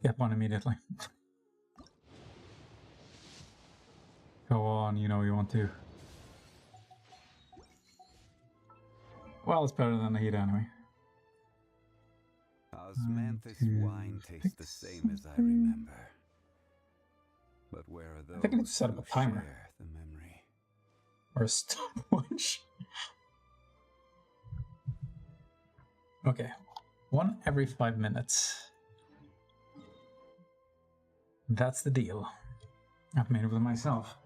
Get one immediately. Go on, you know you want to. Well, it's better than the heat anyway. Osmanthus wine tastes the same as I remember. But where are those I think I need to set up a timer. share the memory? Or a stopwatch. Okay. 1 every 5 minutes. That's the deal. I've made it with myself.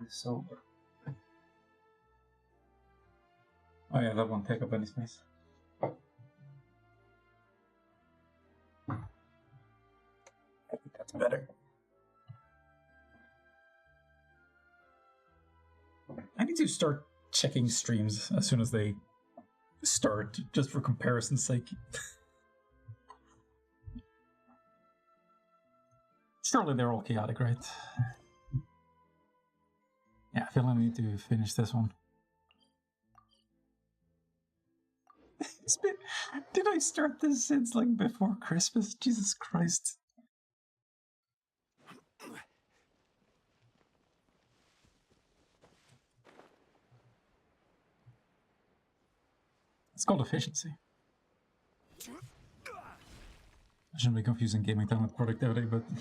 Sober. Oh yeah, that won't take up any space. I think that's better. I need to start checking streams as soon as they start, just for comparison's sake. Surely they're all chaotic, right? Yeah, I feel I need to finish this one. Did I start this since like before Christmas? Jesus Christ. It's called efficiency. I shouldn't be confusing gaming time with productivity, but I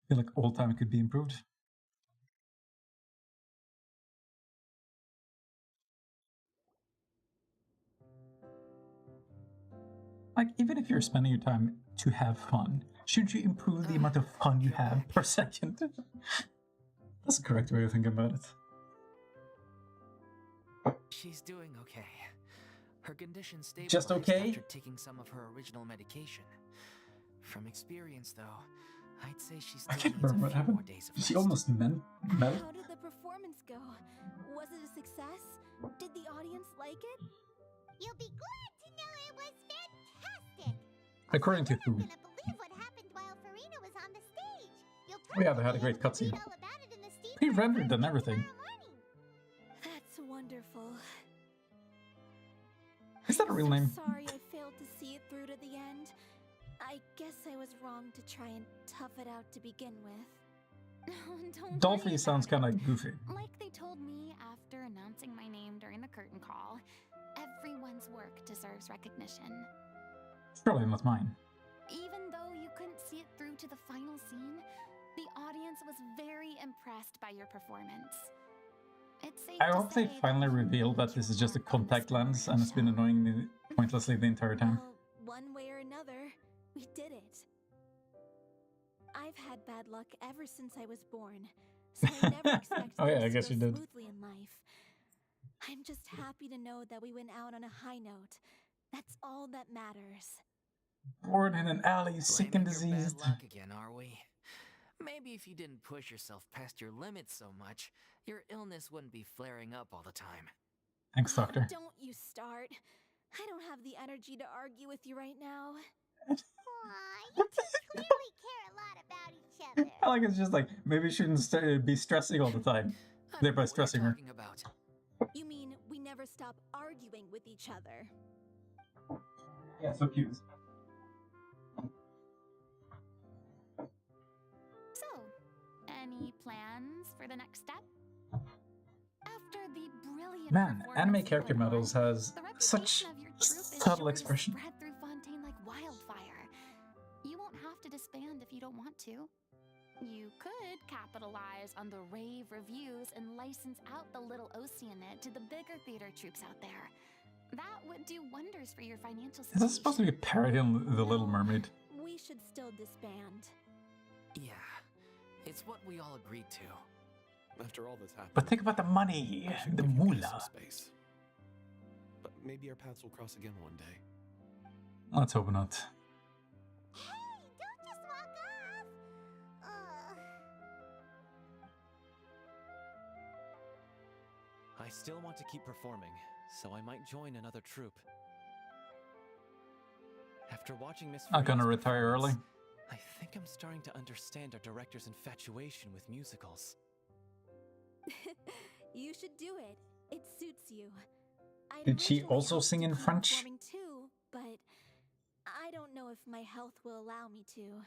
feel like all time could be improved. Like, even if you're spending your time to have fun, shouldn't you improve the amount of fun you have per second? That's the correct way of thinking about it. She's doing okay. Her condition stabilized Just okay? after taking some of her original medication. From experience, though, I'd say she I still can't needs remember a what few more happened. days of She rest. almost meant. How did the performance go? Was it a success? Did the audience like it? You'll be glad to know it was fantastic. According to You're who? not gonna believe what happened while Farina was on the stage. You'll Oh yeah, they had a probably great be able to cutscene. read all about it in the Steve Pre-rendered Press and everything. tomorrow morning. That's wonderful. Is that a real name? Sorry I failed to see it through to the end. I guess I was wrong to try and tough it out to begin with. Don't Dolphy worry sounds about kind of goofy. Like they told me after announcing my name during the curtain call, everyone's work deserves recognition. Surely not mine. Even though you couldn't see it through to the final scene, the audience was very impressed by your performance. It's safe I to hope they say that finally you revealed that put this is your just a mark on the contact lens star and it's been show. annoying me pointlessly the entire time. Well, one way or another, we did it. I've had bad luck ever since I was born, so I never expect Oh yeah, things I to guess go you did. smoothly in life. I'm just happy to know that we went out on a high note. That's all that matters. Born in an alley, sick and Blaming your diseased. bad luck again, are we? Maybe if you didn't push yourself past your limits so much, your illness wouldn't be flaring up all the time. Thanks, doctor. Don't you start. I don't have the energy to argue with you right now. Aw, you two clearly care a lot about each other. I like it's just like, maybe you shouldn't be stressing all the time. I don't Thereby know what you're stressing her. talking about. You mean we never stop arguing with each other? Yeah, so cute. So, any plans for the next step? After the brilliant Man, performance anime you character put on, models has the such reputation of your troupe is subtle sure to expression. spread through Fontaine like wildfire. You won't have to disband if you don't want to. You could capitalize on the rave reviews and license out the Little Oceanid to the bigger theater troops out there. That would do wonders for your financial Is situation. this supposed to be a parody on The Little Mermaid? We should still disband. Yeah, it's what we all agreed to. After all that's happened, But think about the money, I should the give you guys moolah. some space. But maybe our paths will cross again one day. Let's hope not. Hey, don't just walk off! I still want to keep performing, so I might join another troupe. After watching Miss I'm gonna Farina's retire early. performance, I think I'm starting to understand our director's infatuation with musicals. You should do it. It suits you. I'd Did she originally also hoped sing to in keep French? performing too, but I don't know if my health will allow me to.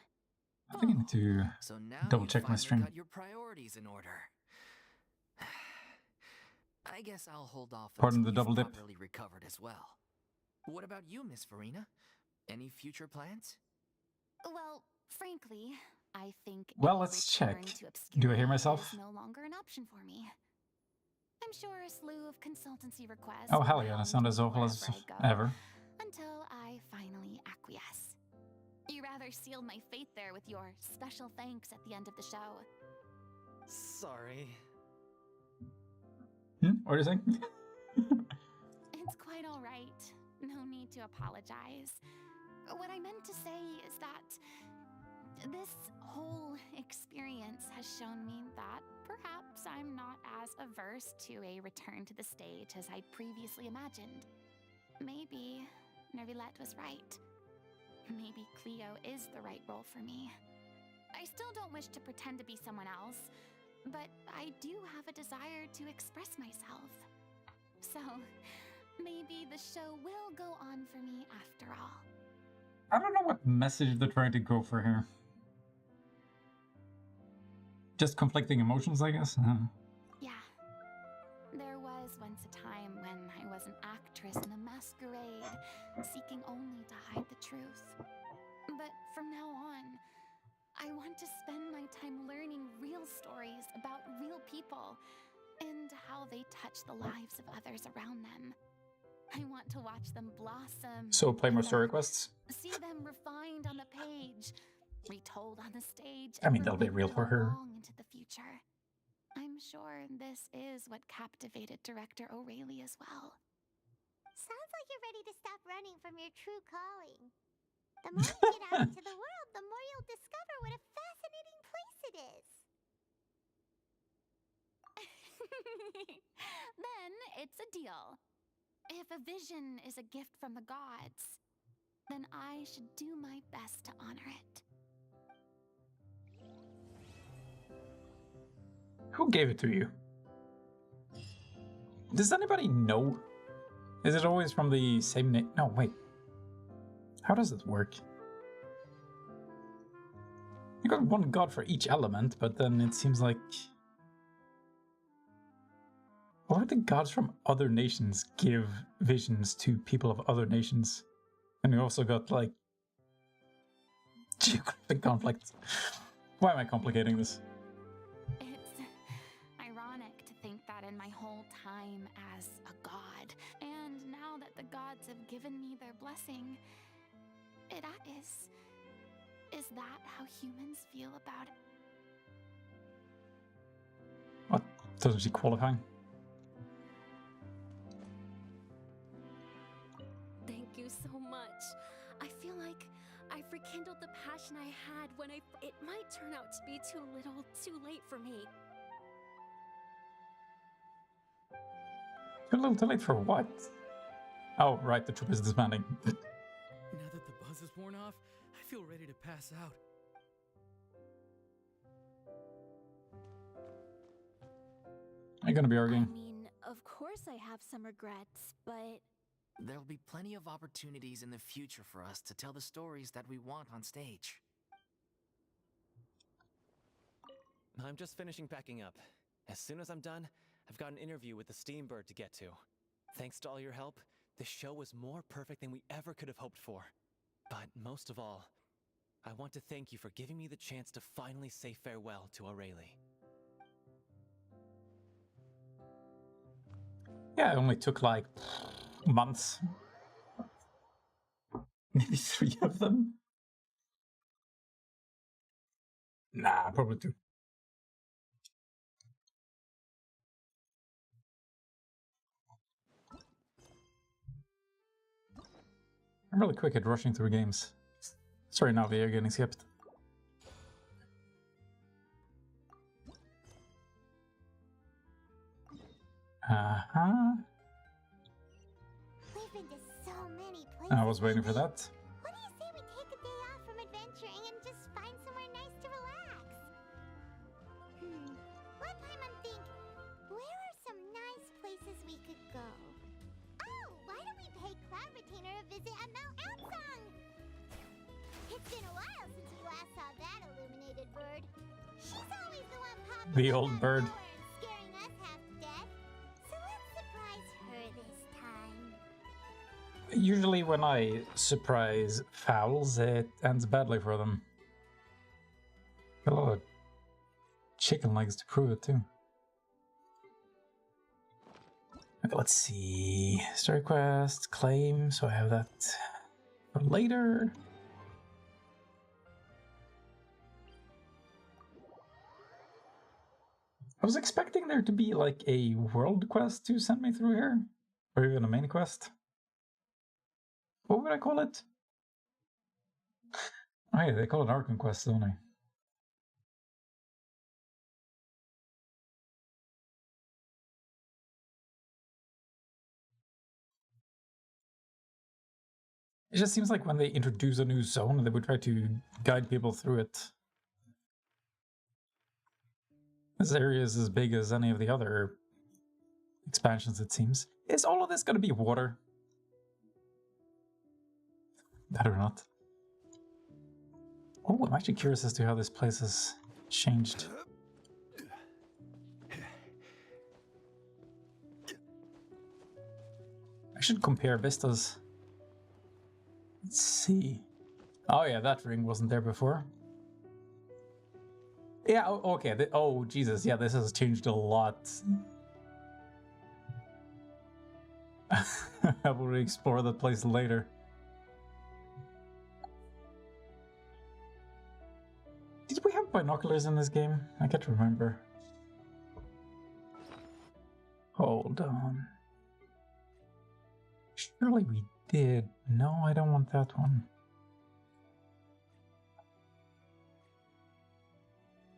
I think I need to So now double you check my finally stream. got your priorities in order. I guess I'll hold off Pardon until the double you've dip. properly recovered as well. What about you, Miss Farina? Any future plans? Well, frankly, I think Well, any let's check. return to Do I obscurity hear myself? is no longer an option for me. I'm sure a slew of consultancy requests Oh, will hell yeah, that hound sounds me as awful as wherever I go, ever. until I finally acquiesce. You rather sealed my fate there with your special thanks at the end of the show. Sorry. What are you saying? It's quite all right. No need to apologize. What I meant to say is that this whole experience has shown me that perhaps I'm not as averse to a return to the stage as I'd previously imagined. Maybe Nervilette was right. Maybe Cleo is the right role for me. I still don't wish to pretend to be someone else, but I do have a desire to express myself. So, maybe the show will go on for me after all. I don't know what message they're trying to go for here. Just conflicting emotions, I guess. Yeah. There was once a time when I was an actress in a masquerade, seeking only to hide the truth. But from now on, I want to spend my time learning real stories about real people and how they touch the lives of others around them. I want to watch them blossom. So play more and story then quests. see them refined on the page, retold on the stage. I mean, and that'll be real for remembered her. long into the future. I'm sure this is what captivated director O'Reilly as well. Sounds like you're ready to stop running from your true calling. The more you get out into the world, the more you'll discover what a fascinating place it is. Then it's a deal. If a vision is a gift from the gods, then I should do my best to honor it. Who gave it to you? Does anybody know? Is it always from the same name? No, wait. How does it work? You got one god for each element, but then it seems like... Why would the gods from other nations give visions to people of other nations? And you also got, like... geographic conflicts. Why am I complicating this? It's ironic to think that in my whole time as a god, and now that the gods have given me their blessing, is that how humans feel about it? What? Doesn't she qualify? Thank you so much. I feel like I've rekindled the passion I had when it might turn out to be too little, too late for me. Too little too late for what? Oh, right, the troop is disbanding. Now that the buzz is worn off, I feel ready to pass out. Are you gonna be arguing? I mean, of course I have some regrets, but There'll be plenty of opportunities in the future for us to tell the stories that we want on stage. I'm just finishing packing up. As soon as I'm done, I've got an interview with the Steambird to get to. Thanks to all your help, the show was more perfect than we ever could have hoped for. But most of all, I want to thank you for giving me the chance to finally say farewell to O'Reilly. Yeah, it only took like months. Maybe 3 of them. Nah, probably 2. I'm really quick at rushing through games. Sorry, Navi, you're getting skipped. Uh-huh. We've been to so many places. I was waiting for that. What do you say we take a day off from adventuring and just find somewhere nice to relax? One time I'm thinking, visit at Mount Outsong. It's been a while since we last saw that illuminated bird. She's always the one popping The up old out of bird. nowhere and scaring us half to death. So let's surprise her this time. Usually when I surprise fowls, it ends badly for them. A lot of chicken legs to prove it too. Okay, let's see. Story quest, claim, so I have that for later. I was expecting there to be like a world quest to send me through here, or even a main quest. What would I call it? Oh yeah, they call it Arkham Quest, don't they? It just seems like when they introduce a new zone, they would try to guide people through it. This area is as big as any of the other expansions, it seems. Is all of this going to be water? Better not. Oh, I'm actually curious as to how this place has changed. I should compare vistas. Let's see. Oh yeah, that ring wasn't there before. Yeah, okay. Oh, Jesus. Yeah, this has changed a lot. I will explore that place later. Did we have binoculars in this game? I can't remember. Hold on. Surely we did. No, I don't want that one.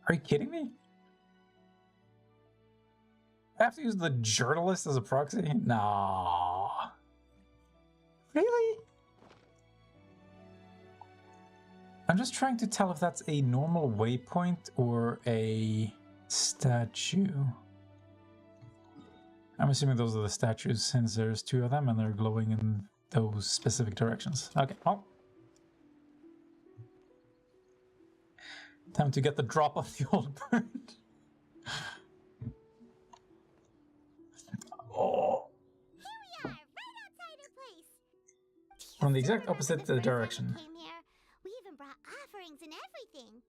Are you kidding me? I have to use the journalist as a proxy? No. Really? I'm just trying to tell if that's a normal waypoint or a statue. I'm assuming those are the statues since there's two of them and they're glowing in those specific directions. Okay, well. Time to get the drop on the old bird. Oh. Here we are, right outside her place. From the exact opposite direction. Came here. We even brought offerings and everything.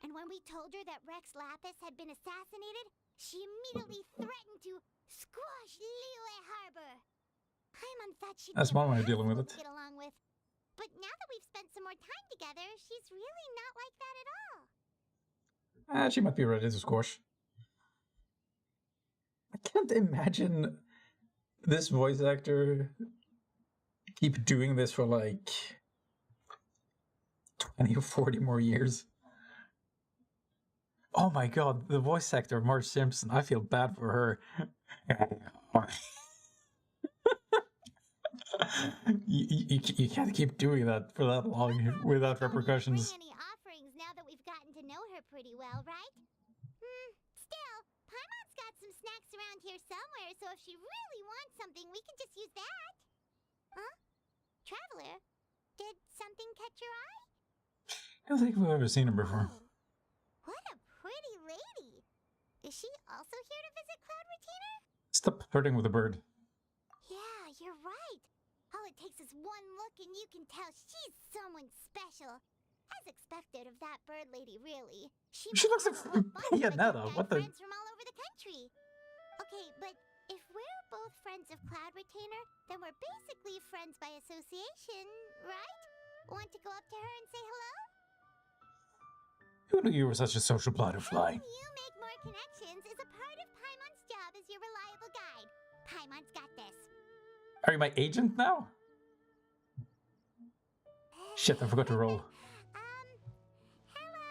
And when we told her that Rex Lapis had been assassinated, she immediately threatened to squash Liyue Harbor. Paimon thought she'd That's be one way of dealing with impossible it. to get along with. But now that we've spent some more time together, she's really not like that at all. She might be ready to squash. I can't imagine this voice actor keep doing this for like 20 or 40 more years. Oh my god, the voice actor of Marge Simpson, I feel bad for her. You can't keep doing that for that long without repercussions. Bring any offerings now that we've gotten to know her pretty well, right? Still, Paimon's got some snacks around here somewhere, so if she really wants something, we can just use that. Huh? Traveler, did something catch your eye? I don't think we've ever seen her before. Oh, what a pretty lady. Is she also here to visit Cloud Retainer? Stop flirting with the bird. Yeah, you're right. All it takes is one look and you can tell she's someone special. As expected of that bird lady, really. She looks like Bayonetta. What the? Friends from all over the country. Okay, but if we're both friends of Cloud Retainer, then we're basically friends by association, right? Want to go up to her and say hello? Who knew you were such a social butterfly? Helping you make more connections is a part of Paimon's job as your reliable guide. Paimon's got this. Are you my agent now? Shit, I forgot to roll. Hello.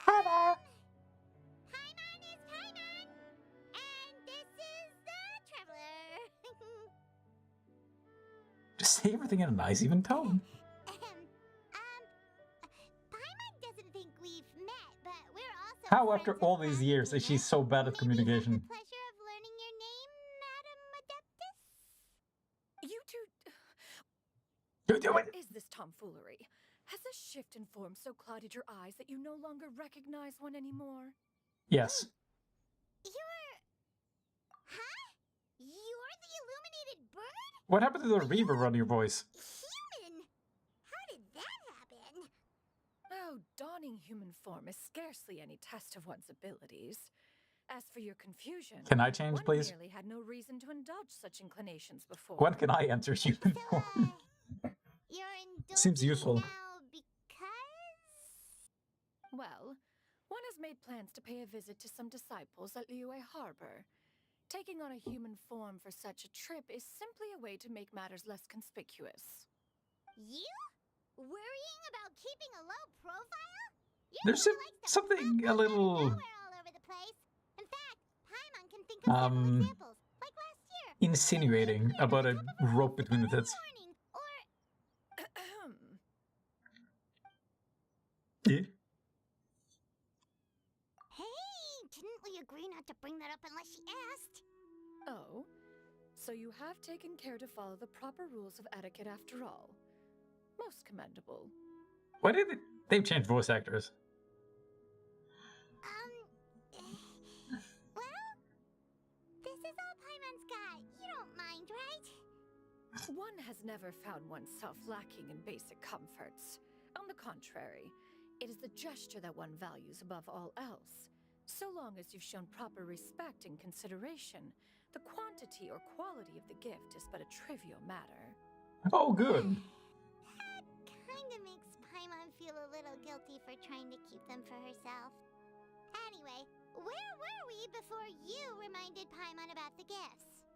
Hello. Paimon is Paimon, and this is the Traveler. Just say everything in a nice, even tone. Paimon doesn't think we've met, but we're also How, after friends all of these Cloud years, is she Retainer. so bad at Maybe have communication? the pleasure of learning your name, Madam Adeptus? What is this tomfoolery? Has this shift in form so clouded your eyes that you no longer recognize one anymore? Yes. Huh? You're the illuminated bird? What happened to the reverb on your voice? Human? How did that happen? Oh, donning human form is scarcely any test of one's abilities. As for your confusion, Can I change, one please? merely had no reason to indulge such inclinations before. When can I enter human form? You're indulging Seems useful. now because... Well, one has made plans to pay a visit to some disciples at Liyue Harbor. Taking on a human form for such a trip is simply a way to make matters less conspicuous. You? Worrying about keeping a low profile? There's something a little... all over the place. In fact, Paimon can think of several examples, like last year. insinuating about a rope between the tits. Yeah. Hey, didn't we agree not to bring that up unless she asked? Oh, so you have taken care to follow the proper rules of etiquette after all. Most commendable. Why did they've changed voice actors? Well, this is all Paimon's got. You don't mind, right? One has never found oneself lacking in basic comforts. On the contrary, it is the gesture that one values above all else. So long as you've shown proper respect and consideration, the quantity or quality of the gift is but a trivial matter. Oh, good. That kinda makes Paimon feel a little guilty for trying to keep them for herself. Anyway, where were we before you reminded Paimon about the gifts?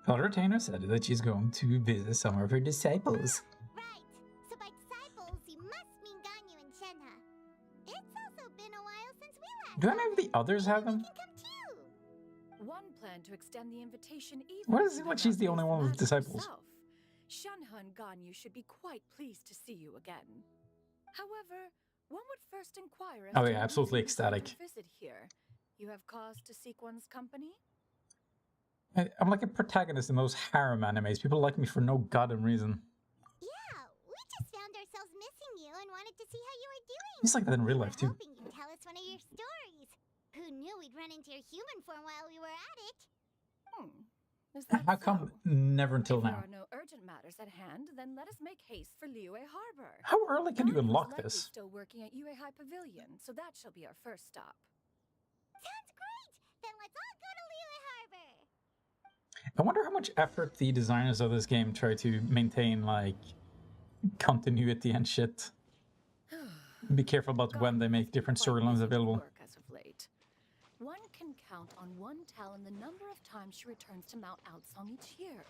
Well, Retainer said that she's going to visit some of her disciples. Right. So by disciples, you must mean Ganyu and Shenhe. It's also been a while since we last. Do any of the others have them? One planned to extend the invitation even What is it when she's the only one with disciples? Shenhe and Ganyu should be quite pleased to see you again. However, one would first inquire as Oh to yeah, the absolutely reason for your ecstatic. visit here. You have cause to seek one's company? I'm like a protagonist in those harem animes. People like me for no goddamn reason. Yeah, we just found ourselves missing you and wanted to see how you were doing. He's like that in real life too. Hoping you'd tell us one of your stories. Who knew we'd run into your human form while we were at it? Is that How come never until if now? there are no urgent matters at hand, then let us make haste for Liyue Harbor. How early can you Ganyu is unlock likely this? Still working at Yue High Pavilion, so that shall be our first stop. Sounds great! Then let's all go to Liyue Harbor! I wonder how much effort the designers of this game try to maintain, like, continuity and shit. Be careful about when they make different storylines available. As of late. One can count on one talon the number of times she returns to Mount Outsong each year.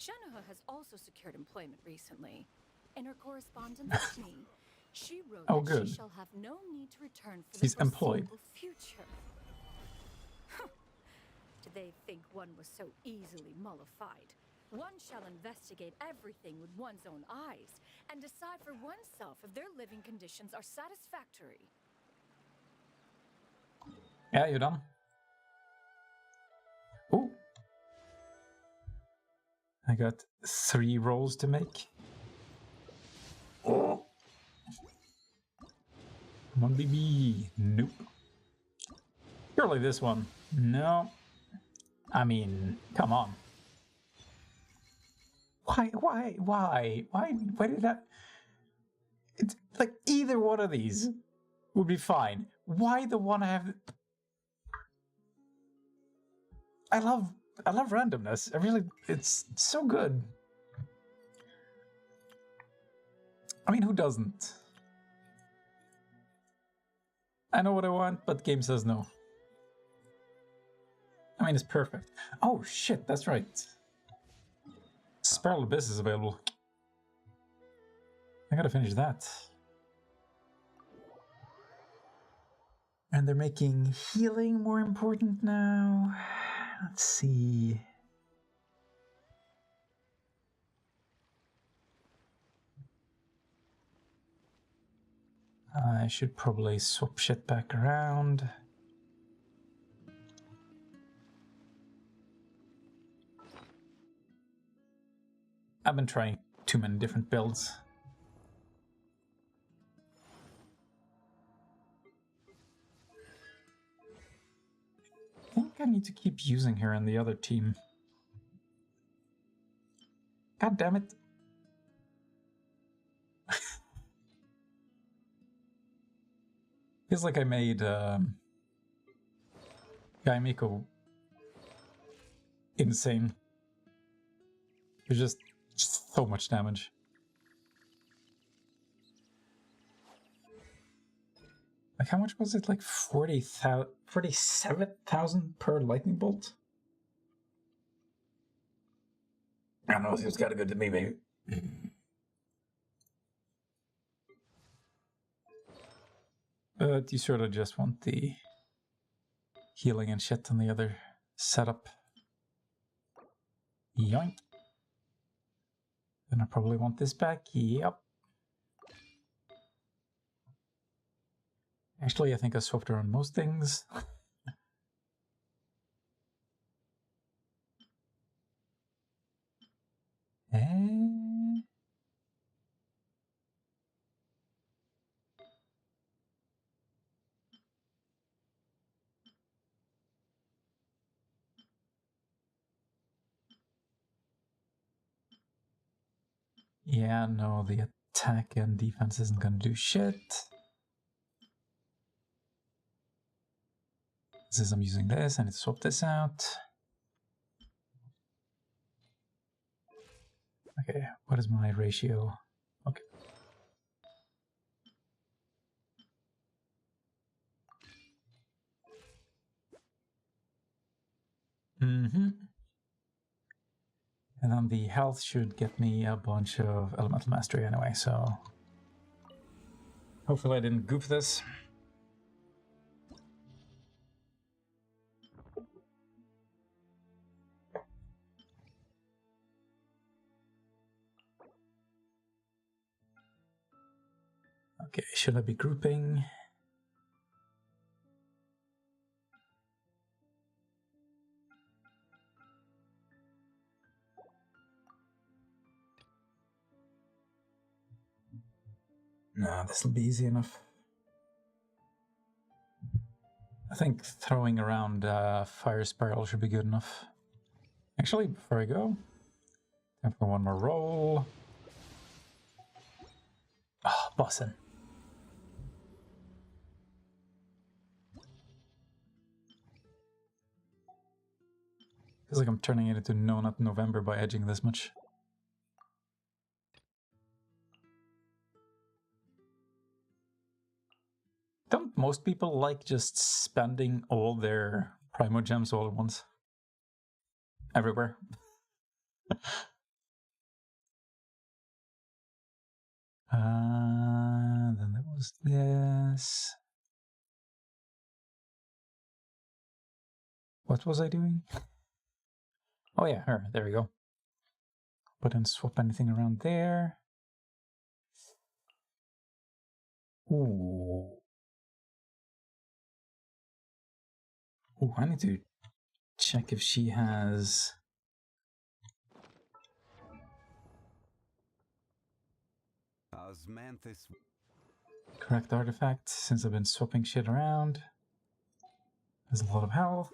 Shenhe has also secured employment recently. In her correspondence with me, she wrote Oh, that good. she shall have no need to return for She's the employed. foreseeable future. Did they think one was so easily mollified? One shall investigate everything with one's own eyes and decide for oneself if their living conditions are satisfactory. Yeah, you're done. Ooh. I got 3 rolls to make. Oh. Come on, baby. Nope. Surely this one. No. I mean, come on. Why did that? It's like either one of these would be fine. Why the one I have? I love randomness. It's so good. I mean, who doesn't? I know what I want, but game says no. I mean, it's perfect. Oh shit, that's right. Spiral Abyss is available. I gotta finish that. And they're making healing more important now. Let's see. I should probably swap shit back around. I've been trying too many different builds. I think I need to keep using her in the other team. God damn it. Feels like I made Guy Miko insane. It's just so much damage. Like, how much was it? Like 47,000 per lightning bolt? I don't know if it's got to go to me, maybe. But you sort of just want the healing and shit on the other setup. Yoink. Then I probably want this back. Yep. Actually, I think I swapped around most things. Yeah, no, the attack and defense isn't gonna do shit. Since I'm using this, I need to swap this out. Okay, what is my ratio? Okay. And then the health should get me a bunch of elemental mastery anyway, so hopefully I didn't goof this. Okay, should I be grouping? No, this will be easy enough. I think throwing around Fire Spiral should be good enough. Actually, before I go, time for one more roll. Oh, bussin'. Feels like I'm turning it into No Nut November by edging this much. Don't most people like just spending all their Primo Gems all at once? Everywhere. Then there was this. What was I doing? Oh yeah, her. There we go. But then swap anything around there. Ooh. Ooh, I need to check if she has Osmanthus. correct artifact, since I've been swapping shit around. There's a lot of health.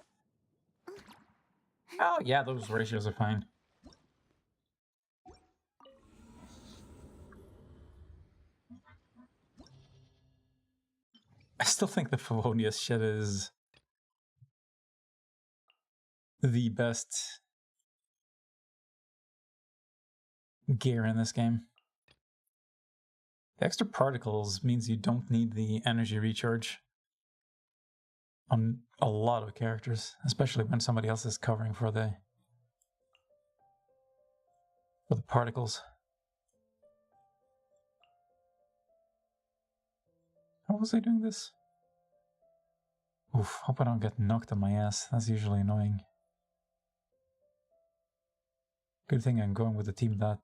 Oh yeah, those ratios are fine. I still think the Favonius shit is the best gear in this game. The extra particles means you don't need the energy recharge on a lot of characters, especially when somebody else is covering for the particles. How was I doing this? Oof, hope I don't get knocked on my ass. That's usually annoying. Good thing I'm going with a team that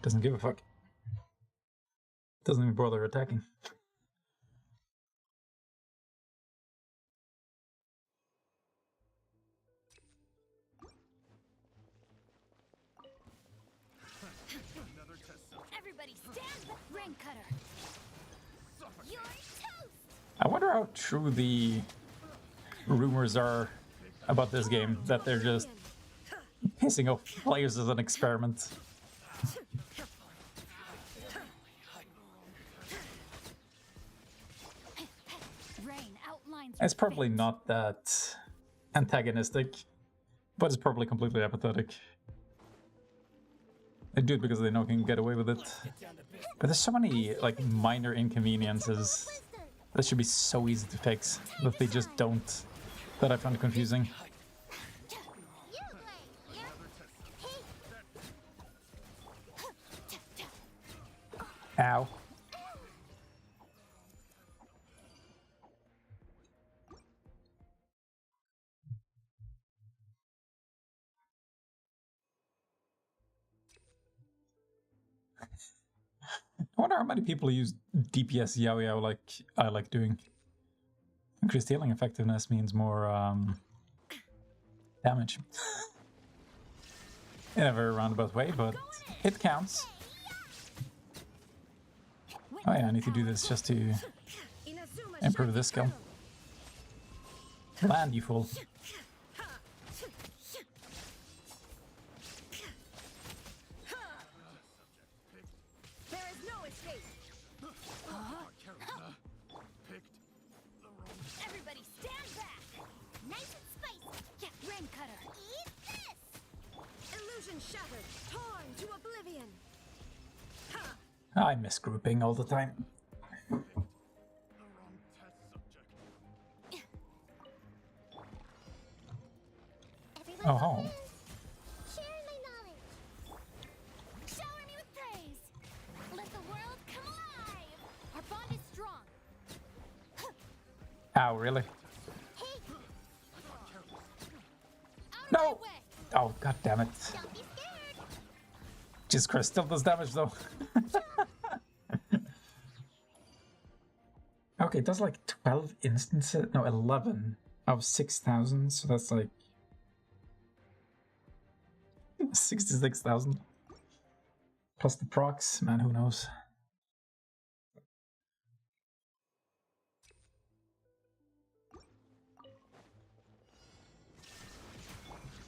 doesn't give a fuck. Doesn't even bother attacking. Ram cutter. You're toast. I wonder how true the rumors are about this game, that they're just pissing off players as an experiment. Rain outlines. It's probably not that antagonistic, but it's probably completely apathetic. They do it because they know they can get away with it. But there's so many like minor inconveniences that should be so easy to fix that they just don't, that I find confusing. Ow. I wonder how many people use DPS Yao Yao like I like doing. Increased healing effectiveness means more damage. In a very roundabout way, but it counts. Oh yeah, I need to do this just to improve this skill. Land, you fool. Everybody stand back. Nice and spicy. Yeah, Rain cutter. Eat this. Illusion shattered, torn to oblivion. I miss grouping all the time. Oh, ho. Share my knowledge. Shower me with praise. Let the world come alive. Our bond is strong. Ow, really? Hey, Out No! of my way. Oh, god damn it. don't be scared. Jesus Christ, still does damage though. Okay, it does like 12 instances, no, 11 of 6,000, so that's like 66,000. Plus the procs, man, who knows?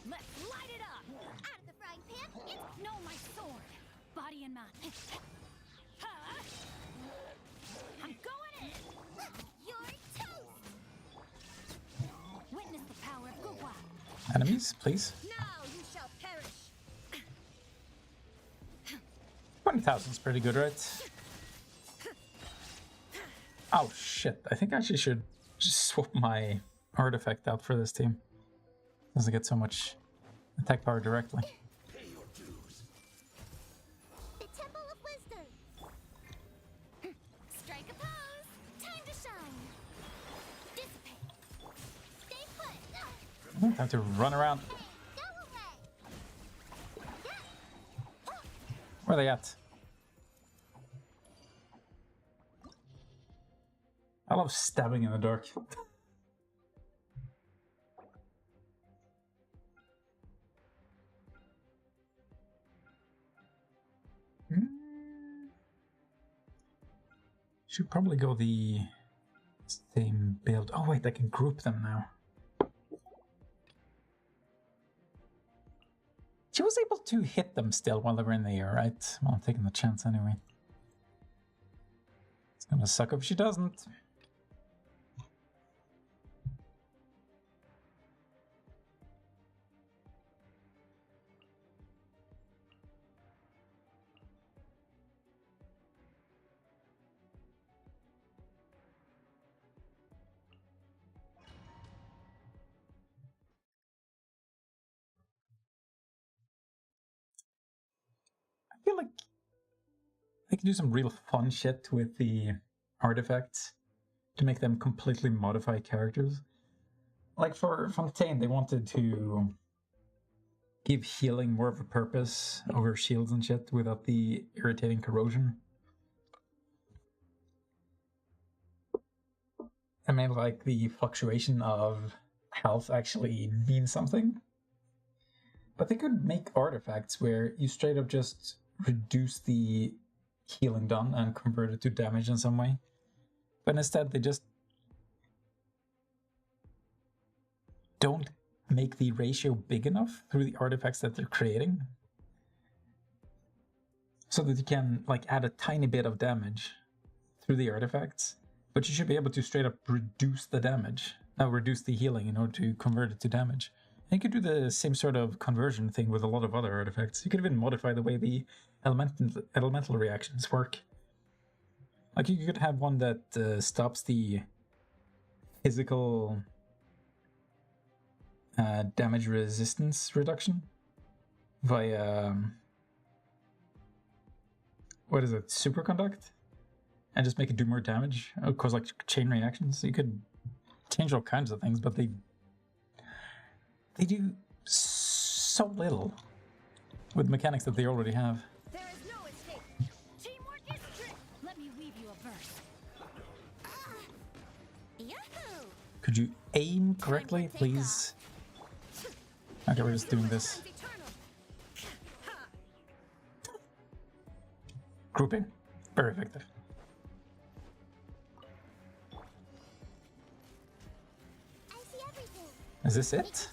Let's light it up. Out of the frying pan, it's No, my sword. Body and mind. Huh? I'm going in. your toast. Witness the power of Gugwa. Enemies, please. Now you shall perish. 20,000 is pretty good, right? Oh shit, I think I actually should just swap my artifact out for this team. Doesn't get so much attack power directly. The Temple of Wisdom. Strike a pose. Time to shine. Dissipate. Stay put. Time to run around. Hey, go away. Where are they at? I love stabbing in the dark. Should probably go the same build. Oh wait, I can group them now. She was able to hit them still while they were in the air, right? Well, I'm taking the chance anyway. It's gonna suck if she doesn't. I feel like they can do some real fun shit with the artifacts to make them completely modify characters. Like for Fontaine, they wanted to give healing more of a purpose over shields and shit without the irritating corrosion. I mean, like the fluctuation of health actually means something. But they could make artifacts where you straight up just reduce the healing done and convert it to damage in some way. But instead they just don't make the ratio big enough through the artifacts that they're creating, so that you can like add a tiny bit of damage through the artifacts, but you should be able to straight up reduce the damage, reduce the healing in order to convert it to damage. And you could do the same sort of conversion thing with a lot of other artifacts. You could even modify the way the elemental reactions work. Like you could have one that stops the physical damage resistance reduction via what is it, superconduct, and just make it do more damage. It'll cause like chain reactions. You could change all kinds of things, but they do so little with mechanics that they already have. There is no escape. Teamwork is strict. Let me weave you a verse. Yahoo! Could you aim correctly, please? Okay, we're just doing this. Grouping. Very effective. I see everything. Is this it?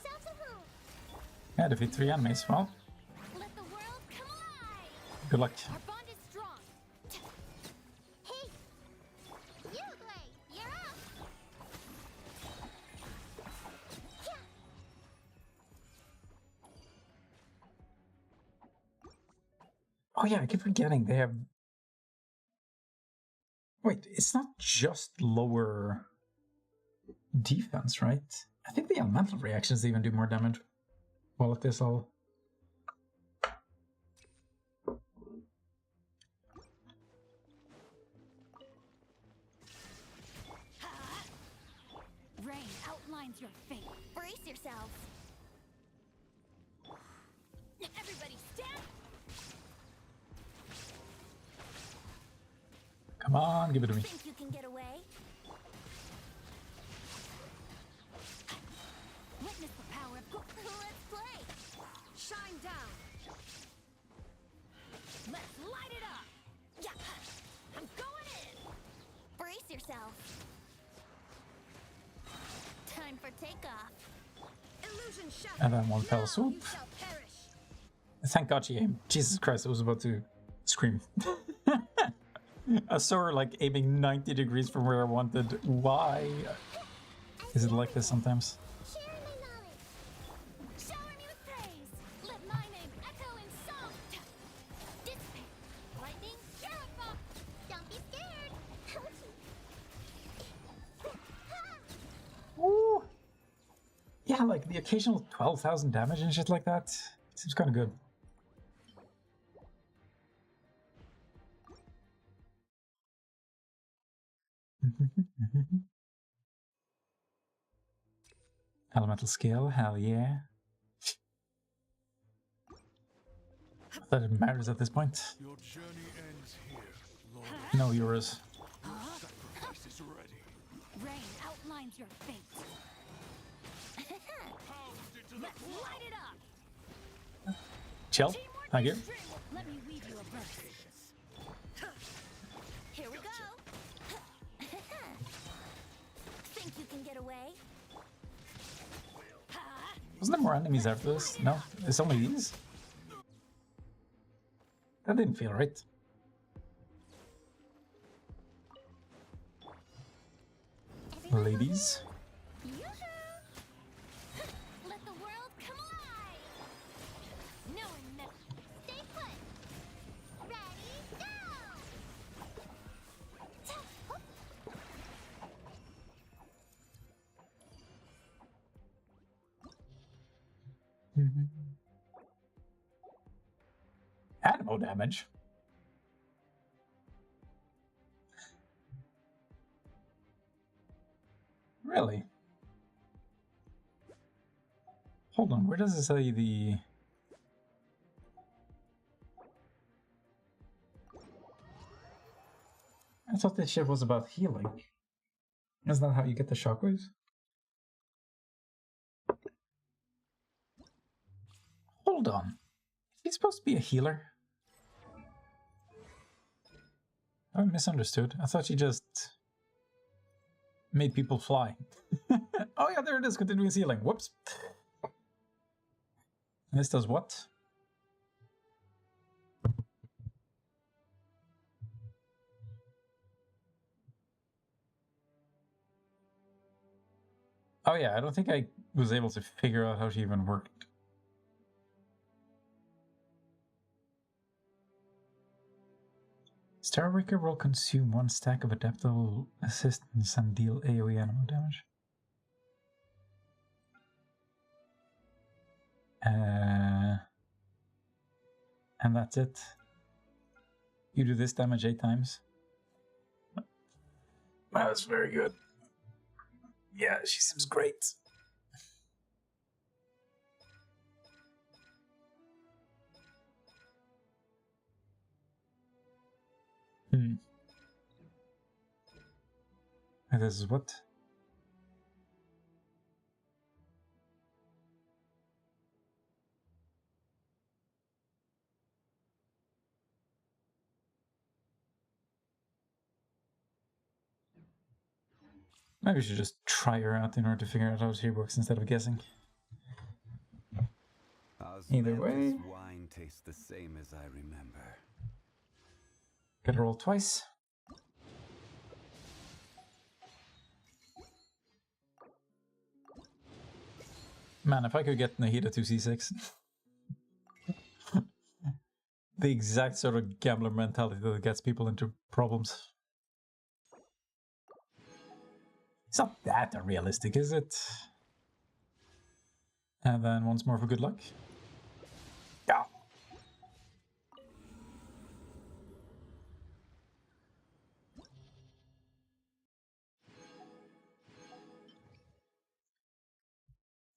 Yeah, defeat 3 enemies. Well, Let the world come alive. good luck. Our bond is strong. Hey, you, Blade, you're up. Yeah. Oh yeah, I keep forgetting they have... Wait, it's not just lower defense, right? I think the elemental reactions even do more damage while at this level. Rain outlines your fate. Brace yourselves. Everybody stand. Come on, give it to me. Think you can get away? Witness the power of Let's play. Shine down. Let's light it up. Yeah, I'm going in. Brace yourself. Time for takeoff. Illusion shattered. And then one fell swoop. You shall perish. Thank God she aimed. Jesus Christ, I was about to scream. I saw her like aiming 90 degrees from where I wanted. Why is it like this sometimes? Share my knowledge. Shower me with praise. Let my name echo in song. Dissipate. Lightning, purify. Don't be scared. Ooh. Yeah, like the occasional 12,000 damage and shit like that. Seems kind of good. Elemental skill, hell yeah. Not that it matters at this point. Your journey ends here, Lord. No, yours. Sacrifice is ready. Rain outlines your fate. Let's light it up. Chill. Thank you. Let me weave you a verse. Here we go. Think you can get away? Wasn't there more enemies after this? No? It's only these? That didn't feel right. Ladies? Let the world come alive. Knowing that. Stay put. Ready, go. Animal damage? Really? Hold on, where does it say the... I thought this shit was about healing. Isn't that how you get the shockwaves? Hold on. Is he supposed to be a healer? I misunderstood. I thought she just made people fly. Oh yeah, there it is, continuous healing. Whoops. And this does what? Oh yeah, I don't think I was able to figure out how she even worked. Starbreaker will consume 1 stack of adaptable assistance and deal AoE animal damage. And that's it. You do this damage 8 times. That's very good. Yeah, she seems great. And this is what? Maybe we should just try her out in order to figure out how she works instead of guessing. Either way. Wine tastes the same as I remember. Gotta roll twice. Man, if I could get Nahida to C6. The exact sort of gambler mentality that gets people into problems. It's not that unrealistic, is it? And then once more for good luck. Yeah.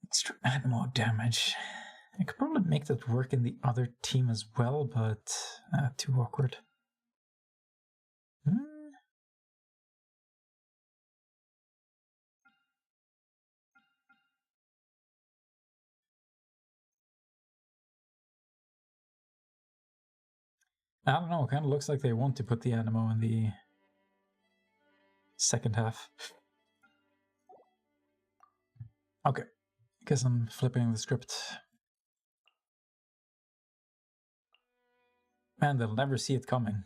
Extra animal damage. I could probably make that work in the other team as well, but too awkward. I don't know, it kind of looks like they want to put the Animo in the second half. Okay, guess I'm flipping the script. Man, they'll never see it coming.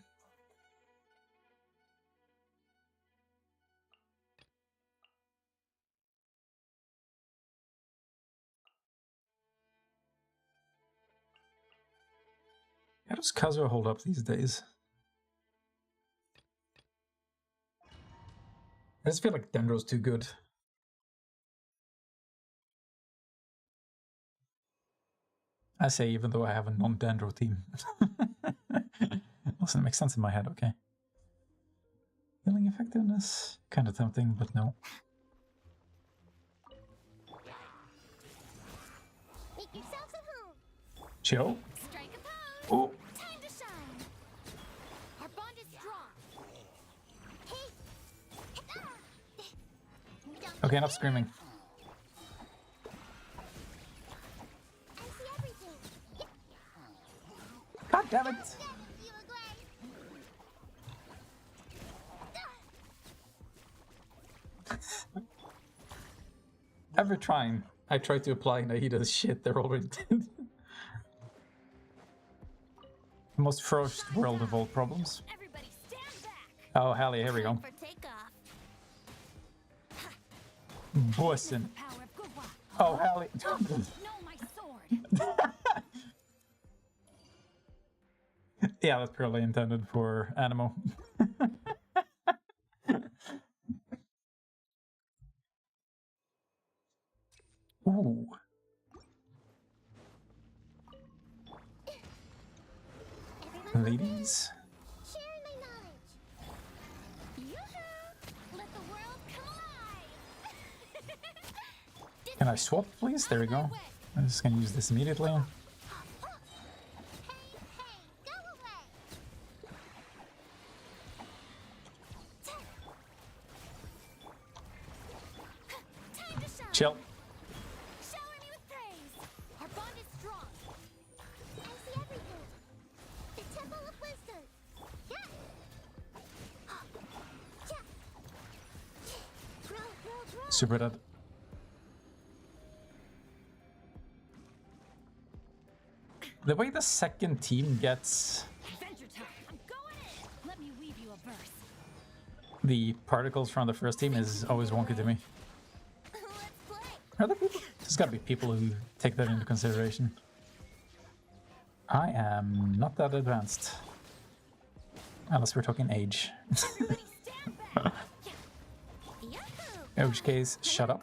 How does Kazuo hold up these days? I just feel like Dendro's too good. I say even though I have a non-Dendro team. Listen, it makes sense in my head, okay. Healing effectiveness? Kind of tempting, but no. Make yourselves at home. Chill. Strike a pose. Oh. Time to shine. Our bond is strong. Hey. Okay, enough screaming. I see everything. God damn it! You look great. Every time I try to apply Nahida's shit, they're already dead. The most first world of all problems. Everybody stand back. Oh, hell yeah, here we go. For takeoff. Bussin'. Oh, hell yeah. No, my sword. Yeah, that's purely intended for Animo. Ooh. Ladies? Sharing my knowledge. Yoo-hoo! Let the world come alive. Can I swap, please? There we go. I'm just gonna use this immediately. Hey, go away. Time to shine. Chill. Shower me with praise. Our bond is strong. I see everything. The Temple of Wisdom. Yeah. Super dead. The way the second team gets the particles from the first team is always wonky to me. Are there people? There's gotta be people who take that into consideration. I am not that advanced. Unless we're talking age. In which case, shut up.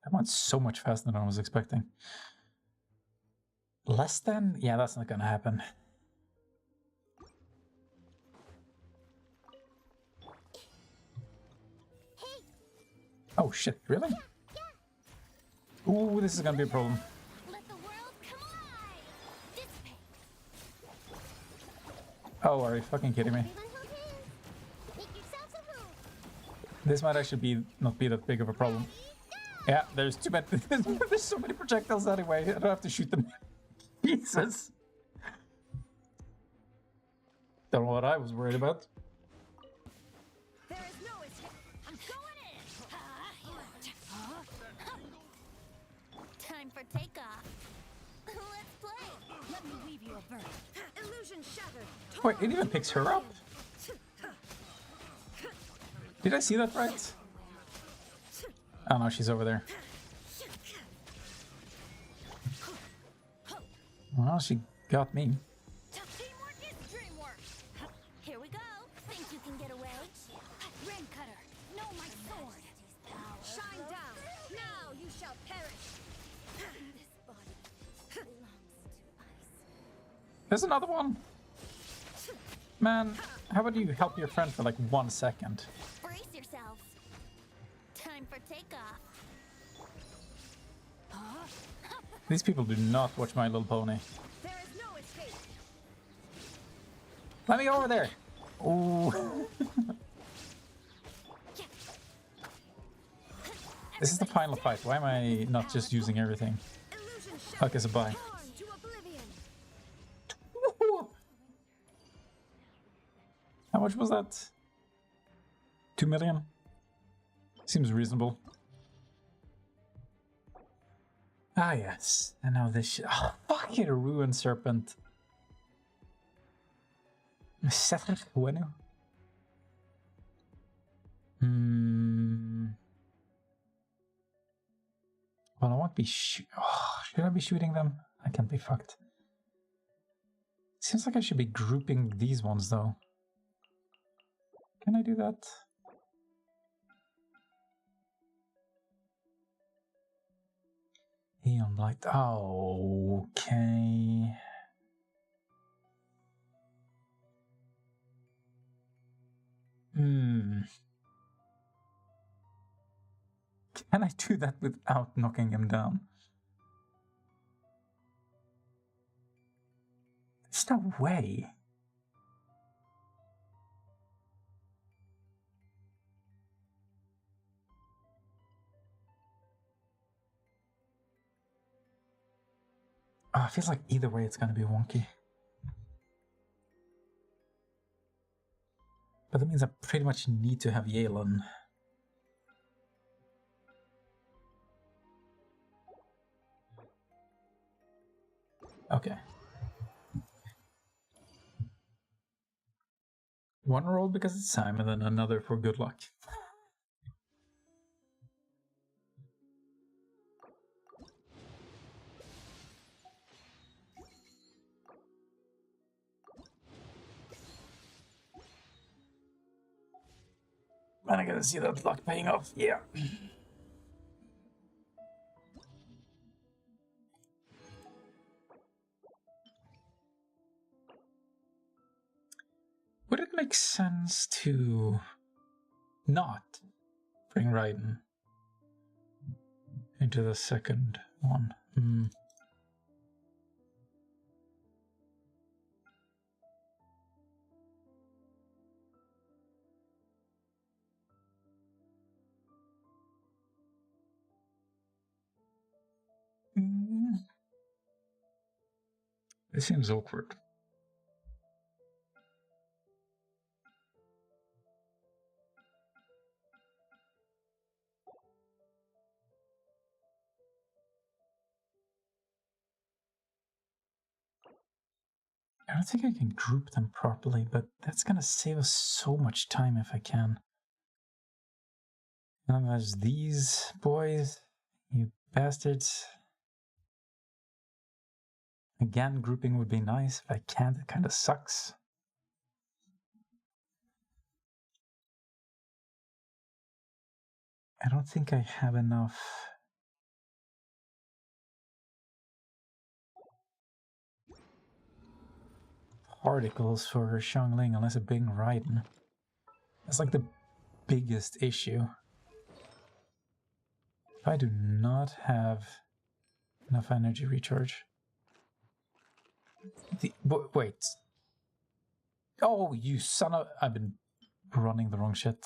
That went so much faster than I was expecting. Less than? Yeah, that's not gonna happen. Oh shit, really? Ooh, this is gonna be a problem. Oh, are you fucking kidding me? This might actually not be that big of a problem. Yeah, there's too many. There's so many projectiles anyway. I don't have to shoot them. Jesus. Don't know what I was worried about. There is no escape. I'm going in. Time for takeoff. Let's play. Let me weave you a bird. Illusion shattered. Wait, it even picks her up. Did I see that right? Oh no, she's over there. Well, she got me. Teamwork is dreamwork. Here we go. Think you can get away? Rain cutter. No, my sword. Shine down. Now you shall perish. This body belongs to us. There's another one. Man, how about you help your friend for like 1 second? Brace yourselves. Time for takeoff. These people do not watch My Little Pony. There is no escape. Let me go over there. Ooh. This is the final fight. Why am I not just using everything? Fuck is a buy. How much was that? 2 million? Seems reasonable. Ah, yes. And now this shit. Oh, fuck it, a ruined serpent. Bueno. Well, I won't be shoot. Oh, should I be shooting them? I can't be fucked. Seems like I should be grouping these ones, though. Can I do that? Eon Blight. Oh, okay. Can I do that without knocking him down? There's no way. Oh, it feels like either way it's gonna be wonky. But that means I pretty much need to have Yelan. Okay. One roll because it's time, and then another for good luck. And I gotta see that luck paying off, yeah. Would it make sense to not bring Raiden into the second one? This seems awkward. I don't think I can group them properly, but that's gonna save us so much time if I can. And then there's these boys, you bastards. Again, grouping would be nice. If I can't, it kind of sucks. I don't think I have enough. Particles for Xiangling unless a Bing Raiden. That's like the biggest issue. If I do not have enough energy recharge. Wait. Oh, you son of... I've been running the wrong shit.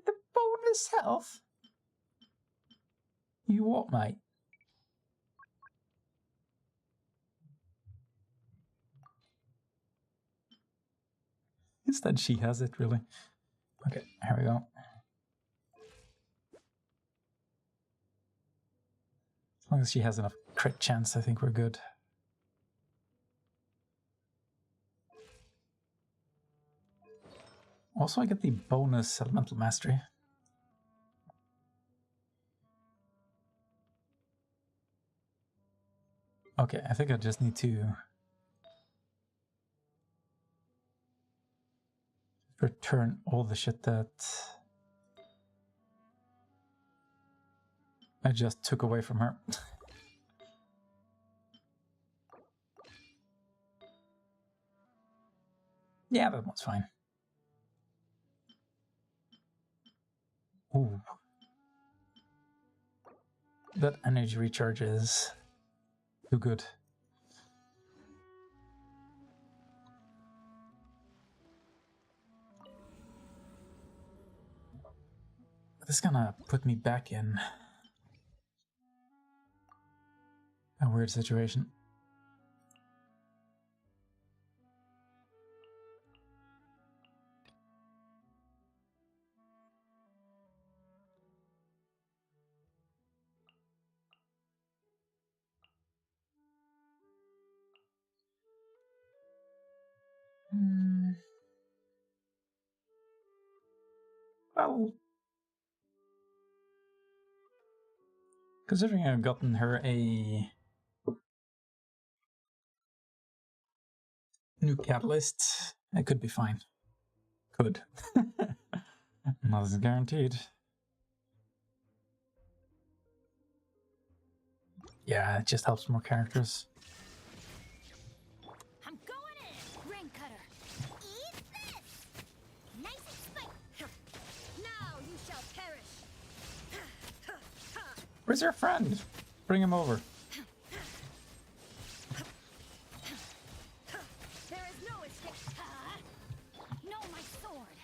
The bonus health? You what, mate? Instead, she has it, really. Okay, here we go. As long as she has enough crit chance, I think we're good. Also, I get the bonus elemental mastery. Okay, I think I just need to return all the shit that I just took away from her. Yeah, that one's fine. Ooh. That energy recharge is too good. This is gonna put me back in a weird situation. Well, considering I've gotten her a new catalyst, it could be fine. Could. Nothing's guaranteed. Yeah, it just helps more characters. I'm going in! Rain cutter! Eat this! Nice and spicy! Now you shall perish! Where's your friend? Bring him over. There is no escape! No, my sword!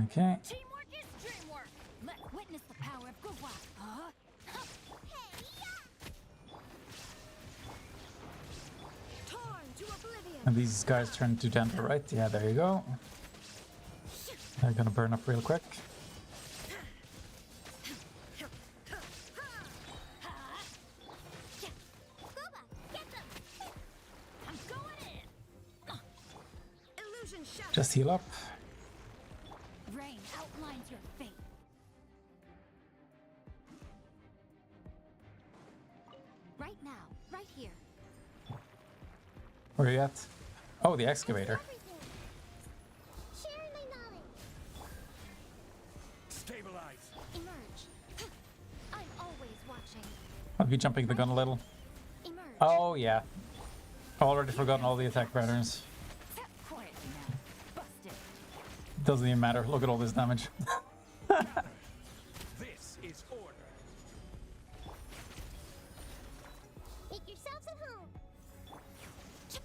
Okay. Teamwork is dreamwork! Let's witness the power of good luck! Torn to oblivion! And these guys turn to Denver, right? Yeah, there you go. They're gonna burn up real quick. I'm going in! Illusion shattered! Just heal up. Rain outlines your fate. Right now, right here. Where are you at? Oh, the excavator. Sharing my knowledge. Stabilize. Emerge. I'm always watching. I'll be jumping the gun a little. Emerge. Oh, yeah. Already forgotten all the attack patterns. Quiet now. Busted. Doesn't even matter. Look at all this damage. This is order. Make yourselves at home.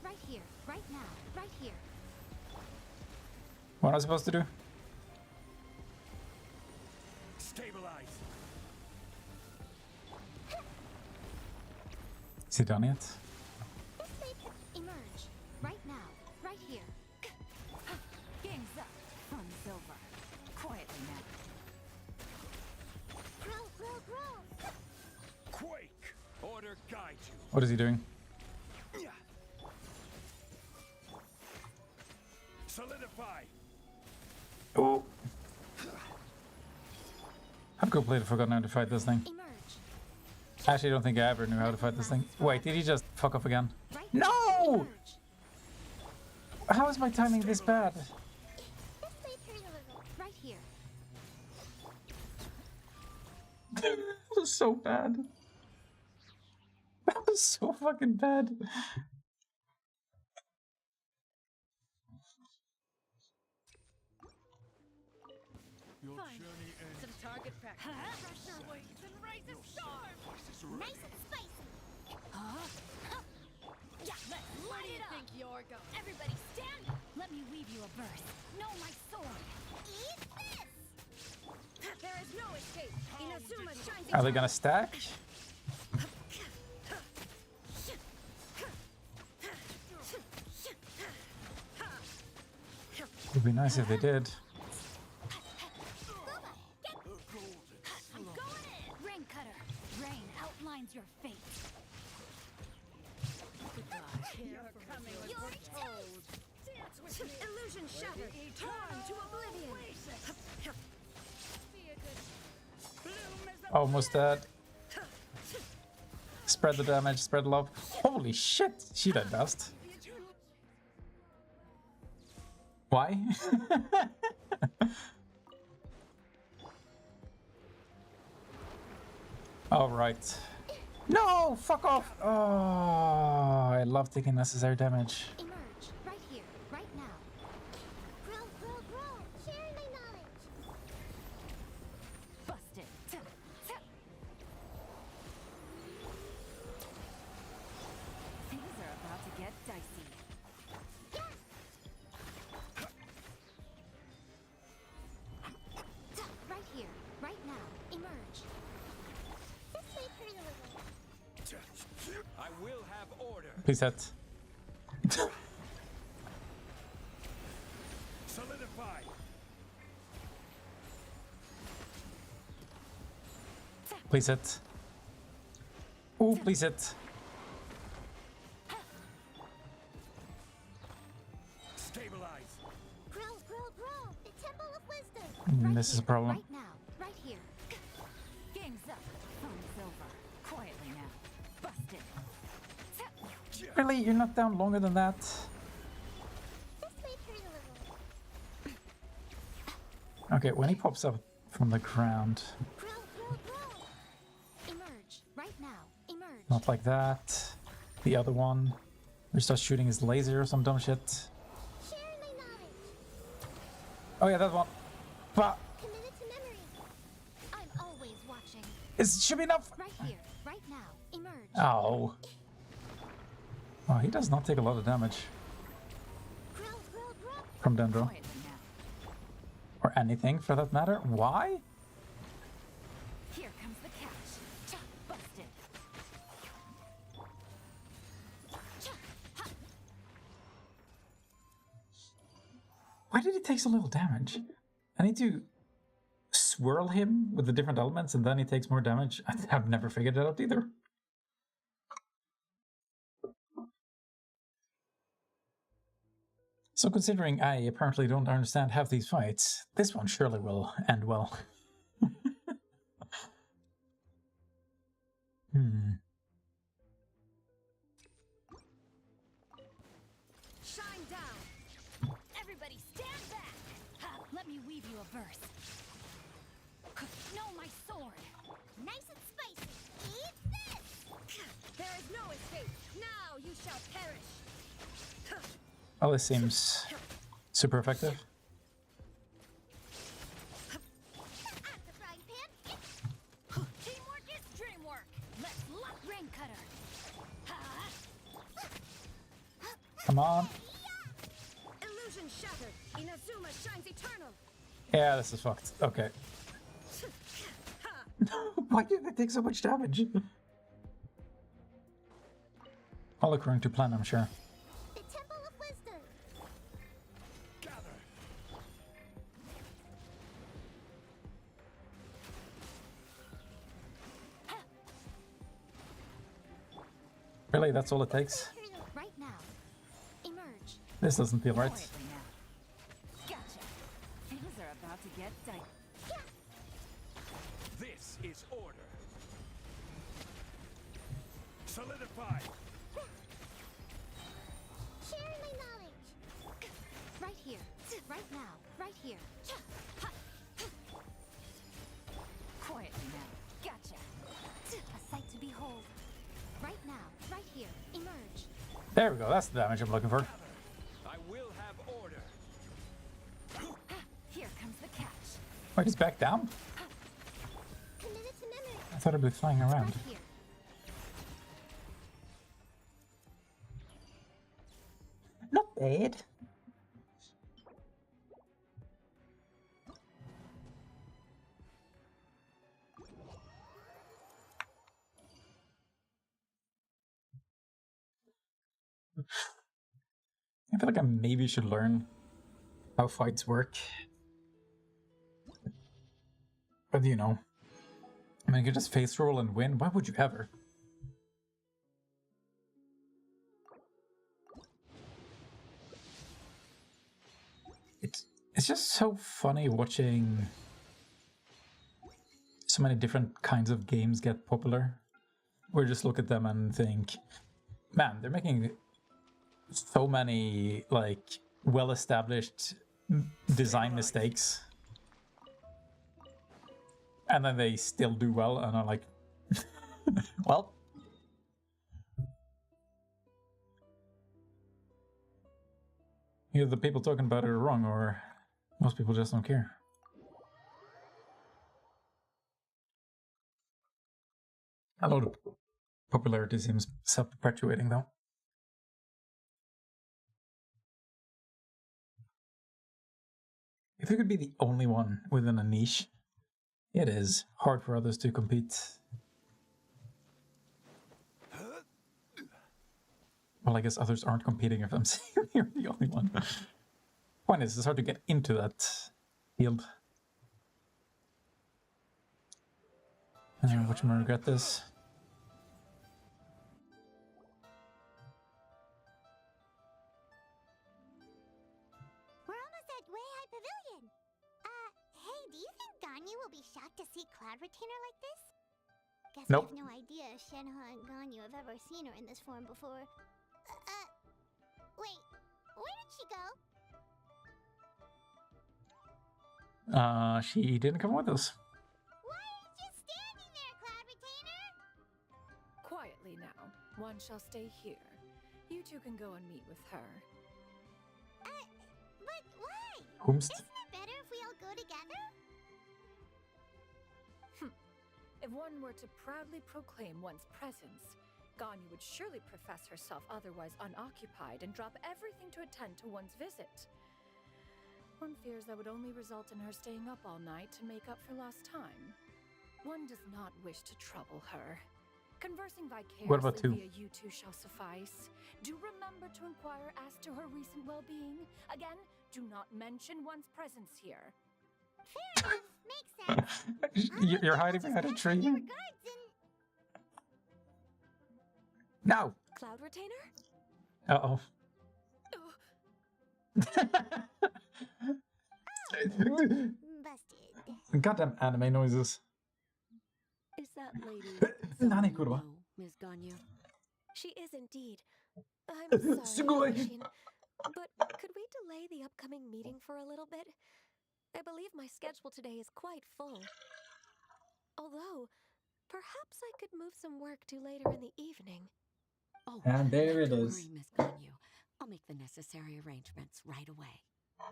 Right here. Right now. Right here. What am I supposed to do? Is he done yet? Emerge. Right now. Right here. Game's up. Fun's over. Quietly now. Grow. Quake! Order guide you. What is he doing? Solidify. Oh. I've completely forgotten how to fight this thing. I actually don't think I ever knew how to fight this thing. Wait, did he just fuck off again? No! How is my timing this bad? Right here. That was so bad. That was so fucking bad. Your journey ends. Some target practice. Pressure waves and raise a storm. Nice and spicy. Yeah, let's light it up. Think you're going? Everybody stand. Let me weave you a verse. Know my sword. Eat this. There is no escape. Inazuma shines. Are they gonna stack? It'd be nice if they did. I'm going in. Rain cutter. Rain outlines your fate. You're toast. Dance with me. Illusion shattered. Torn to oblivion. Almost dead. Spread the damage, spread the love. Holy shit, she died best. Why? All right. No, fuck off. Oh, I love taking necessary damage. Emerge. Right here. Right now. Grow. Sharing my knowledge. Busted. Things are about to get dicey. Right here. Right now. Emerge. This way, pretty little. I will have order. Please hit. Solidify. Please hit. Ooh, please hit. Stabilize. Grow. The Temple of Wisdom. This is a problem. Right now. Right here. Game's up. Fun's over. Quietly now. Busted. Really? You're not down longer than that? This way, pretty little. Okay, when he pops up from the ground, Grow. Emerge. Right now. Emerge. not like that. The other one, he starts shooting his laser or some dumb shit. Sharing my knowledge. Oh yeah, that one. But Committed to memory. I'm always watching. it should be enough. Right here. Right now. Emerge. Oh. Oh, he does not take a lot of damage Grow. from Dendro. Quietly now. Or anything for that matter. Why? Here comes the catch. Busted. Why did he take so little damage? I need to swirl him with the different elements and then he takes more damage. I've never figured it out either. So considering I apparently don't understand half these fights, this one surely will end well. Shine down. Everybody stand back. Let me weave you a verse. Know my sword. Nice and spicy. Eat this. There is no escape. Now you shall perish. Well, this seems super effective. At the frying pan. Teamwork is dreamwork. Let's lock rain cutter. Come on. Illusion shattered. Inazuma shines eternal. Yeah, this is fucked. Okay. Why did they take so much damage? All according to plan, I'm sure. The Temple of Wisdom. Gather. Really, that's all it takes? Right now. Emerge. This doesn't feel right. Gotcha. Things are about to get tight. This is order. Solidify. Share my knowledge. Right here. Right now. Right here. Quietly now. Gotcha. A sight to behold. Right now. Right here. Emerge. There we go, that's the damage I'm looking for. I will have order. Here comes the catch. Wait, he's back down? Committed to memory. I thought he'd be flying around. Right here. Not bad. I feel like I maybe should learn how fights work. But you know, I mean, you could just face roll and win. Why would you ever? It's just so funny watching so many different kinds of games get popular. We just look at them and think, man, they're making so many like well-established design mistakes, and then they still do well, and I'm like, well, either the people talking about it are wrong, or most people just don't care. A lot of popularity seems self-perpetuating, though. If you could be the only one within a niche, it is hard for others to compete. Well, I guess others aren't competing if I'm saying you're the only one. Point is, it's hard to get into that field. Which one regret this? We're almost at Way High Pavilion. Hey, do you think Ganyu will be shocked to see Cloud Retainer like this? Guess Nope. I have no idea if Shenhe and Ganyu have ever seen her in this form before. Wait, where did she go? She didn't come with us. Why are you just standing there, Cloud Retainer? Quietly now. One shall stay here. You two can go and meet with her. But why? Whomst? Isn't it better if we all go together? If one were to proudly proclaim one's presence, Ganyu would surely profess herself otherwise unoccupied and drop everything to attend to one's visit. One fears that would only result in her staying up all night to make up for lost time. One does not wish to trouble her. Conversing What about vicariously two? via you two shall suffice. Do remember to inquire as to her recent well-being. Again, do not mention one's presence here. Fair enough, makes sense. You're hiding behind a tree. Regards and... No. Cloud Retainer? Uh-oh. Busted. Goddamn anime noises. Is that lady Nani kurwa? Ms. Ganyu? She is indeed. I'm sorry, Machine, but could we delay the upcoming meeting for a little bit? I believe my schedule today is quite full. Although, perhaps I could move some work to later in the evening. Oh, And there it don't is. worry, Miss Ganyu. I'll make the necessary arrangements right away.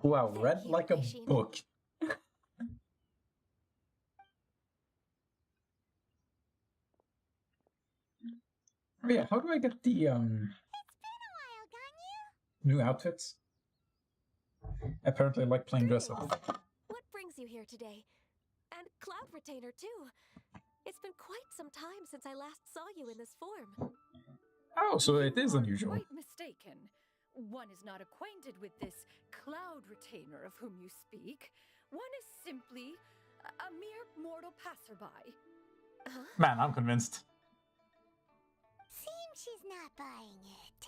Wow, Thank read you, like a Machine. book. Oh yeah, how do I get the It's been a while, Ganyu. new outfits? Apparently I like playing dress up. What brings you here today? And Cloud Retainer, too. It's been quite some time since I last saw you in this form. Oh, so it You is are unusual. quite mistaken. One is not acquainted with this cloud retainer of whom you speak. One is simply a mere mortal passerby. Man, I'm convinced. Seems she's not buying it.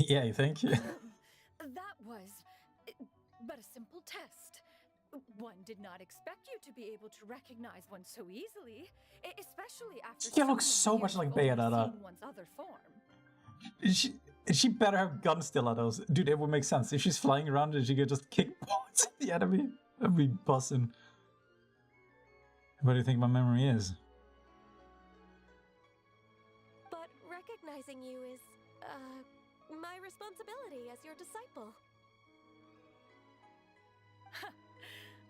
Yeah, you think? That was but a simple test. One did not expect you to be able to recognize one so easily, especially after She looks so much like Bayonetta. seen one's other form. She better have gun stilettos. Dude, it would make sense. If she's flying around and she could just kick bullets at the enemy, that'd be bussin'. What do you think my memory is? But recognizing you is, my responsibility as your disciple.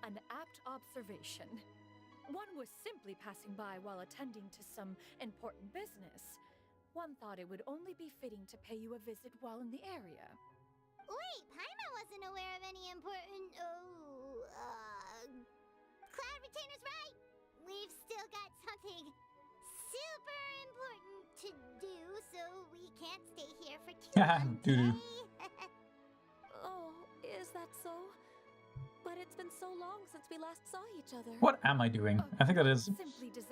An apt observation. One was simply passing by while attending to some important business. One thought it would only be fitting to pay you a visit while in the area. Wait, Paimon wasn't aware of any important. Cloud Retainer's right! We've still got something super important to do, so we can't stay here for too long. Oh, is that so? But it's been so long since we last saw each other. What am I doing? I think that is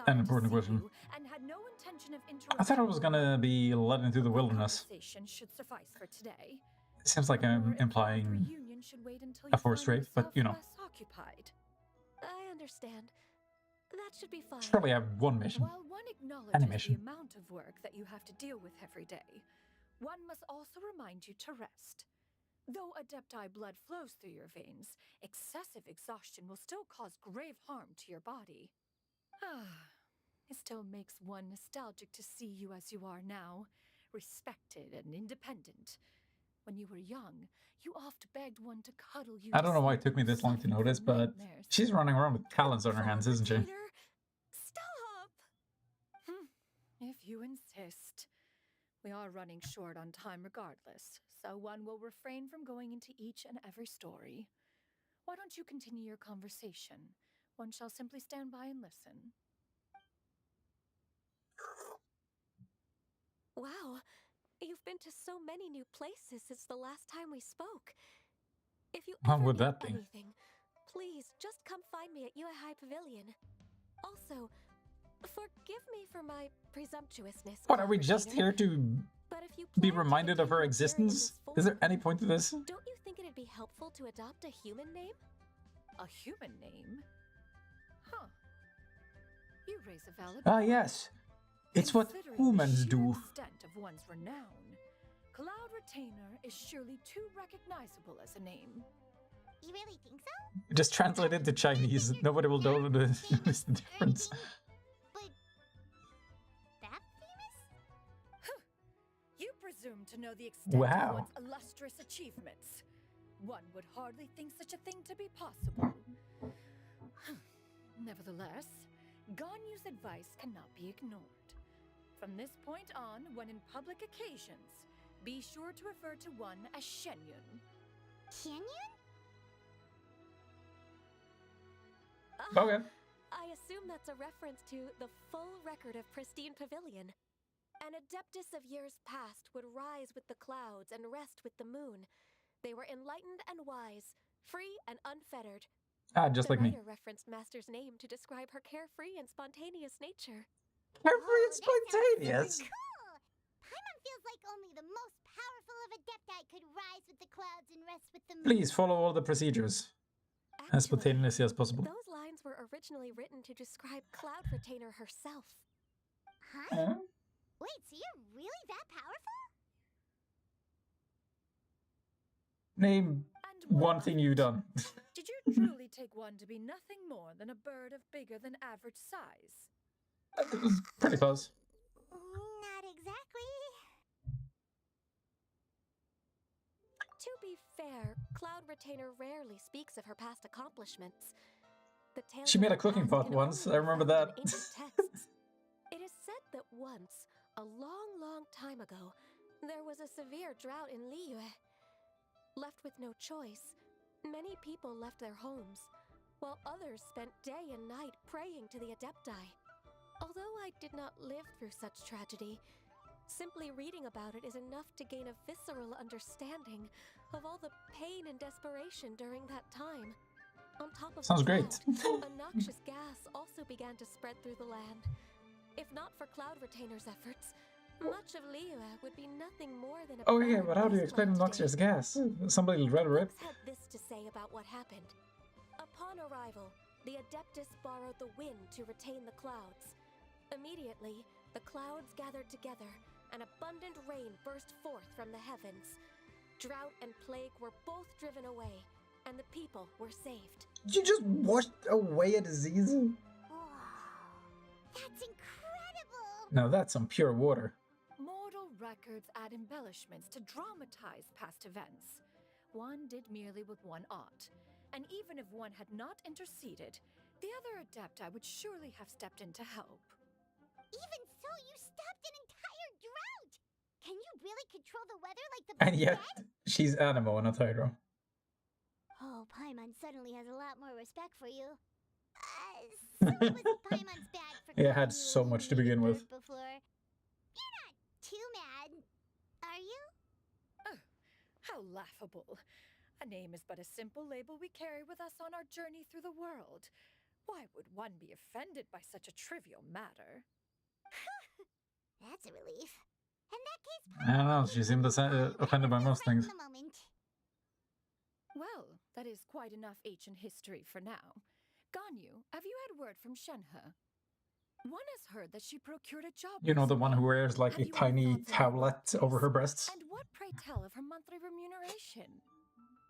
an important question. And had no intention of I thought I was gonna be led into the wilderness. Should suffice for today. It seems like I'm implying a forced rape, but you know. I understand. That should be fine. Surely I have one mission. While one acknowledges the amount of work that you have to deal with every day, one must also remind you to rest. Though Adepti blood flows through your veins, excessive exhaustion will still cause grave harm to your body. It still makes one nostalgic to see you as you are now, respected and independent. When you were young, you oft begged one to cuddle you. I don't know why it took me this long to notice, but she's running around with talons on her hands, isn't she? Stop! If you insist. We are running short on time regardless, so one will refrain from going into each and every story. Why don't you continue your conversation? One shall simply stand by and listen. Wow, you've been to so many new places since the last time we spoke. If you ever would need that be? anything, please just come find me at High Pavilion. Also, forgive me for my presumptuousness. What, are we just here to be reminded of her existence? Is there any point to this? Don't you think it'd be helpful to adopt a human name? A human name? Huh. You raise a valid Ah, point. yes. It's what Considering humans the do. sheer extent of one's renown, Cloud Retainer is surely too recognizable as a name. You really think so? Just translate it to Chinese. Nobody will know the difference. But that famous? You presume to know the extent Wow. of one's illustrious achievements. One would hardly think such a thing to be possible. Nevertheless, Ganyu's advice cannot be ignored. From this point on, when in public occasions, be sure to refer to one as Shenyun. Shenyun? Okay. I assume that's a reference to the full record of Pristine Pavilion. An adeptus of years past would rise with the clouds and rest with the moon. They were enlightened and wise, free and unfettered. Ah, just like me. The writer referenced Master's name to describe her carefree and spontaneous nature. Carefree and spontaneous? Cool! Paimon feels like only the most powerful of Adepti could rise with the clouds and rest with the moon. Please follow all the procedures as spontaneously as possible. Those lines were originally written to describe Cloud Retainer herself. Huh? Wait, so you're really that powerful? Name one thing you've done. Did you truly take one to be nothing more than a bird of bigger than average size? It was pretty close. Not exactly. To be fair, Cloud Retainer rarely speaks of her past accomplishments. The tales She of made a her cooking past pot can once, only I remember be found that. in ancient texts. It is said that once, a long, long time ago, there was a severe drought in Liyue. Left with no choice, many people left their homes, while others spent day and night praying to the Adepti. Although I did not live through such tragedy, simply reading about it is enough to gain a visceral understanding of all the pain and desperation during that time. On top of Sounds the great. drought, a noxious gas also began to spread through the land. If not for Cloud Retainer's efforts, much of Liyue would be nothing more than a Oh yeah, barren but how do you explain wasteland noxious today. gas? Somebody read it. Books had this to say about what happened. Upon arrival, the Adeptus borrowed the wind to retain the clouds. Immediately, the clouds gathered together, and abundant rain burst forth from the heavens. Drought and plague were both driven away, and the people were saved. You just washed away a disease? That's incredible! Now that's some pure water. Mortal records add embellishments to dramatize past events. One did merely with one ought, and even if one had not interceded, the other Adepti would surely have stepped in to help. Even so, you stopped an entire drought! Can you really control the weather like the And yet, dead? she's Animo, not Hydro. Oh, Paimon suddenly has a lot more respect for you. So it was Paimon's bad for Yeah, it calling had you so a much to begin with. bird before. You're not too mad, are you? How laughable. A name is but a simple label we carry with us on our journey through the world. Why would one be offended by such a trivial matter? That's a relief. In that case, I don't know, she seemed offended by most things. the moment. Well, that is quite enough ancient history for now. Ganyu, have you had word from Shenhe? One has heard that she procured a job. You know, the one who recently. wears like Have a you any tiny thoughts on her towelette workplace? over her breasts. And what, pray tell, of her monthly remuneration?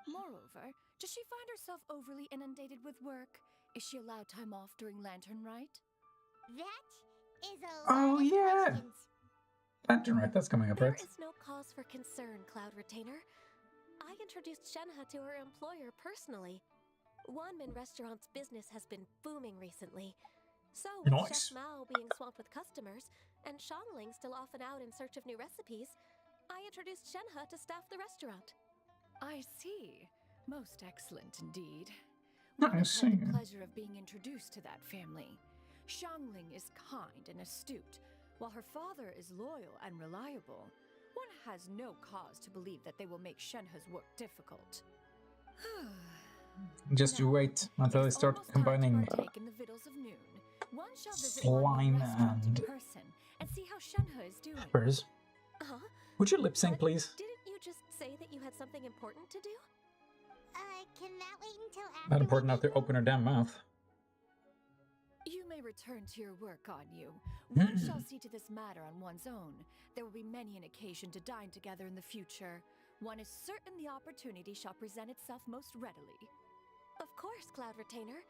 Moreover, does she find herself overly inundated with work? Is she allowed time off during Lantern Rite? That is a Oh, lot of yeah. questions. Lantern Rite, that's coming up, There right? is no cause for concern, Cloud Retainer. I introduced Shenhe to her employer personally. Wanmin Restaurant's business has been booming recently. So, with Nice. Chef Mao being swamped with customers, and Shangling still off and out in search of new recipes, I introduced Shenhe to staff the restaurant. I see. Most excellent indeed. I One has had see. the pleasure of being introduced to that family. Shangling is kind and astute, while her father is loyal and reliable. One has no cause to believe that they will make Shenhe's work difficult. Just you Now, wait until they it is start almost time to combining partake in the victuals of noon. One shall visit slime Wanmin Restaurant in and person and see how Shenhe is doing. peppers. Huh? Would you lip sync, But please? Didn't you just say that you had something important to do? Can that wait until after Not important enough to open her damn mouth. You may return to your work, Ganyu. One shall see to this matter on one's own. There will be many an occasion to dine together in the future. One is certain the opportunity shall present itself most readily. Of course, Cloud Retainer.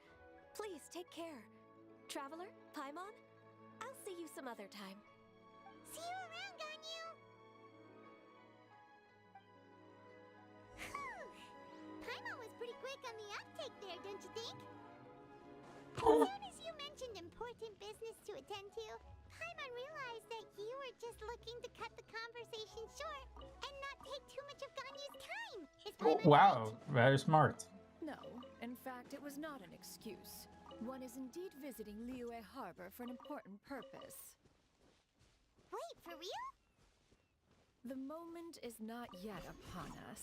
Please take care. Traveler, Paimon, I'll see you some other time. See you around, Ganyu! Paimon was pretty quick on the uptake there, don't you think? As soon as you mentioned important business to attend to, Paimon realized that you were just looking to cut the conversation short and not take too much of Ganyu's time. Is Paimon Wow, very smart. No, in fact, it was not an excuse. One is indeed visiting Liyue Harbor for an important purpose. Wait, for real? The moment is not yet upon us.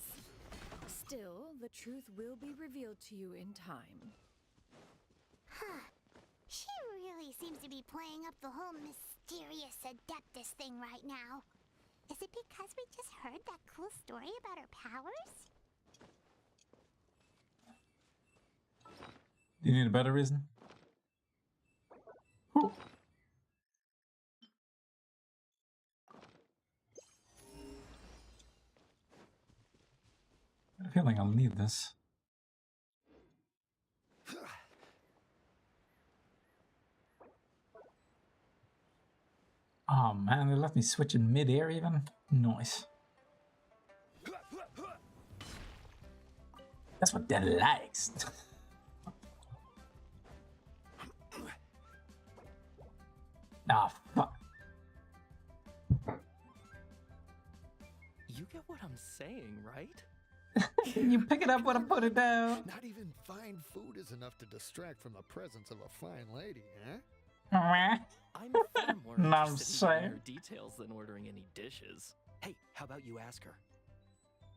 Still, the truth will be revealed to you in time. She really seems to be playing up the whole mysterious Adeptus thing right now. Is it because we just heard that cool story about her powers? Do you need a better reason? Whew. I have a feeling I'll need this. Oh man, they let me switch in mid-air even? Nice. That's what Dad likes. Ah, fuck. You get what I'm saying, right? You pick it up when I put it down. Not even fine food is enough to distract from the presence of a fine lady, huh? Meh. I'm far more Not interested in getting saying. her details than ordering any dishes. Hey, how about you ask her?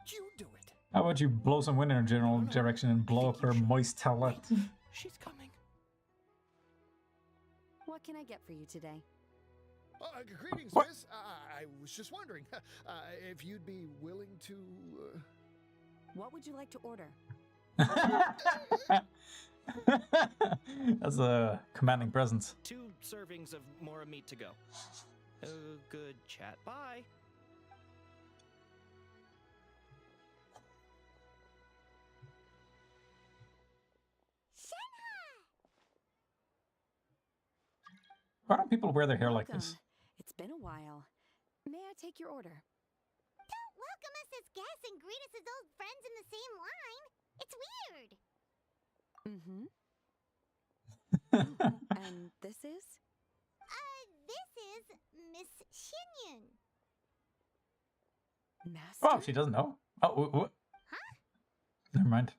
You do it. How about you blow some wind in her general direction and blow up her moist toilet? She's coming. What can I get for you today? Greetings, What? miss. I was just wondering if you'd be willing to... What would you like to order? That's a commanding presence. 2 servings of more meat to go. Good chat. Bye. Why don't people wear their hair like Welcome. this? It's been a while. May I take your order? Don't welcome us as guests and greet us as old friends in the same line. It's weird. Mm-hmm. And this is? This is Miss Shinyon. Master? Oh, she doesn't know. Oh, what? Never mind.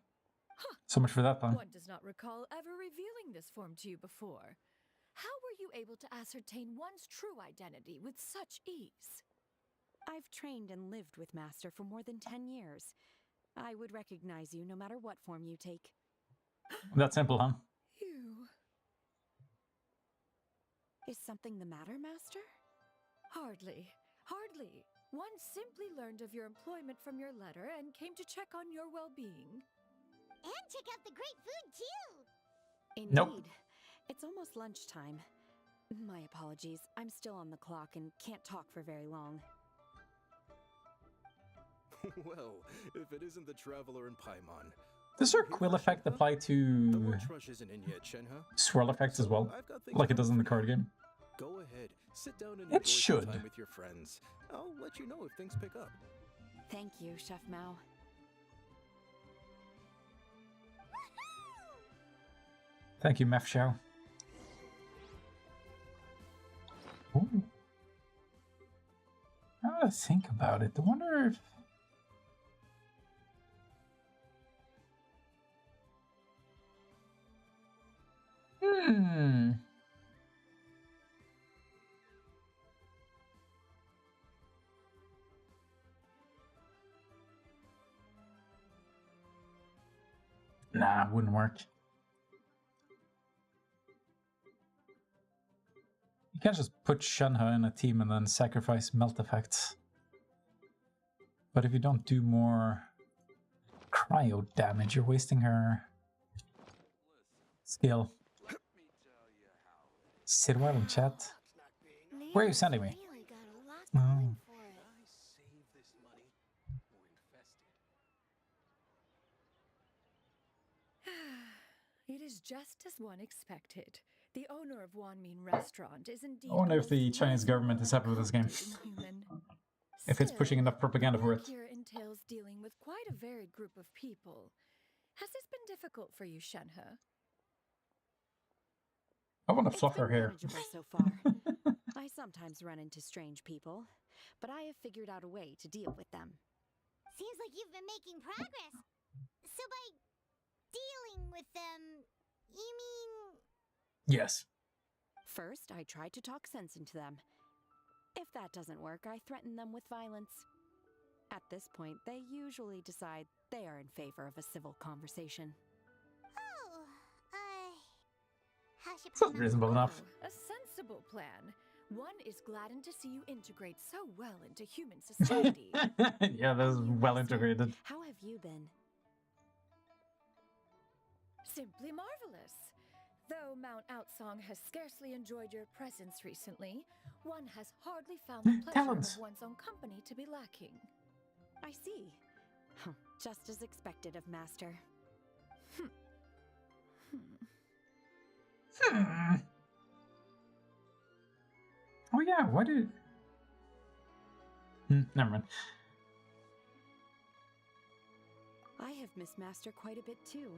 So much for that then. One does not recall ever revealing this form to you before. How were you able to ascertain one's true identity with such ease? I've trained and lived with Master for more than 10 years. I would recognize you no matter what form you take. That simple, huh? You. Is something the matter, Master? Hardly. Hardly. One simply learned of your employment from your letter and came to check on your well-being. And check out the great food, too. Indeed. Nope. It's almost lunchtime. My apologies. I'm still on the clock and can't talk for very long. Well, if it isn't the traveler in Paimon. Does her quill effect apply The to lunch rush isn't in yet, Shenhe. swirl effects as well? I've got things Like it does in the planned card for you. game? Go ahead, sit down and It enjoy should. some time with your friends. I'll let you know if things pick up. Thank you, Chef Mao. Thank you, Mef Xiao. Ooh. Now that I think about it, I wonder if... Nah, wouldn't work. You can't just put Shenhe in a team and then sacrifice melt effects. But if you don't do more cryo damage, you're wasting her skill. Sit while in chat. Where are you sending me? Oh. It is just as one expected. The owner of Wanmin Restaurant is indeed. I wonder if the Chinese government is happy with this game. If it's pushing enough propaganda for it. Here entails dealing with quite a varied group of people. Has this been difficult for you, Shenhe? I want to fluff her hair. Manageable so far. I sometimes run into strange people, but I have figured out a way to deal with them. Seems like you've been making progress. So by dealing with them, you mean... Yes. First, I try to talk sense into them. If that doesn't work, I threaten them with violence. At this point, they usually decide they are in favor of a civil conversation. How should Sounds reasonable enough. A sensible plan. One is gladdened to see you integrate so well into human society. Yeah, that's well integrated. How have you been? Simply marvelous. Though Mount Outsong has scarcely enjoyed your presence recently, one has hardly found the pleasure Talents. of one's own company to be lacking. I see. Just as expected of Master. Oh yeah, why did... never mind. I have missed Master quite a bit too.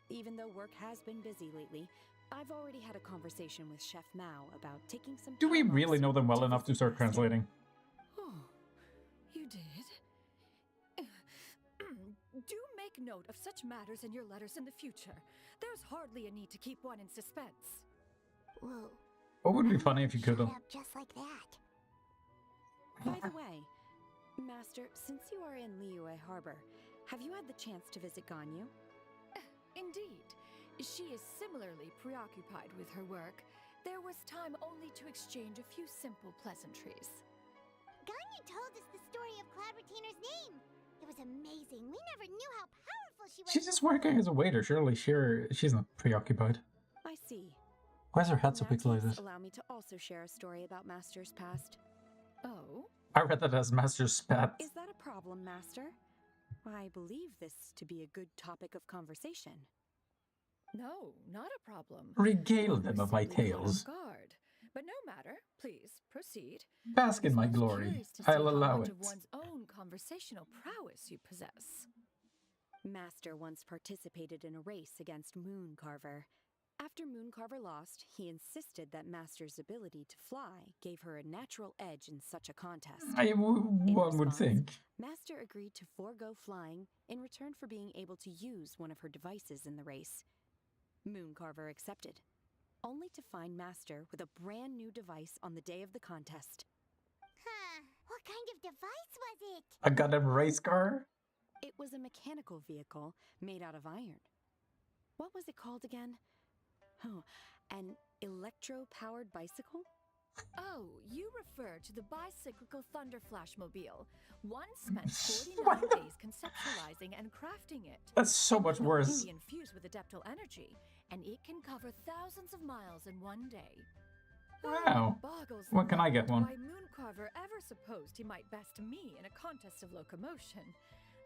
Even though work has been busy lately, I've already had a conversation with Chef Mao about taking some Do we time off really know soon them well to enough to visit start Master. translating? Oh, you did? Do make note of such matters in your letters in the future. There's hardly a need to keep one in suspense. Whoa. What would be funny if you could have? Just like that. By the way, Master, since you are in Liyue Harbor, have you had the chance to visit Ganyu? Indeed. She is similarly preoccupied with her work. There was time only to exchange a few simple pleasantries. Ganyu told us the story of Cloud Retainer's name. It was amazing. We never knew how powerful she was. She's just working as a waiter. Surely she's not preoccupied. I see. Why is her head so In that pixelated? case, allow me to also share a story about Master's past. Oh? I read that as Master's spat. Is that a problem, Master? I believe this to be a good topic of conversation. No, not a problem. Regale them of my tales. Guard. But no matter. Please, proceed. Bask in my glory. I'll allow it. Of one's own conversational prowess you possess. Master once participated in a race against Mooncarver. After Mooncarver lost, he insisted that Master's ability to fly gave her a natural edge in such a contest. One would think. Master agreed to forego flying in return for being able to use one of her devices in the race. Mooncarver accepted, only to find Master with a brand new device on the day of the contest. Huh. What kind of device was it? A goddamn race car? It was a mechanical vehicle made out of iron. What was it called again? Oh, an electro-powered bicycle? Oh, you refer to the bicyclical Thunder Flashmobile. One spent 49 days conceptualizing and crafting it. That's so much worse. It's infused with adeptal energy, and it can cover thousands of miles in one day. Wow. Boggles When can I get one? why Mooncarver ever supposed he might best me in a contest of locomotion.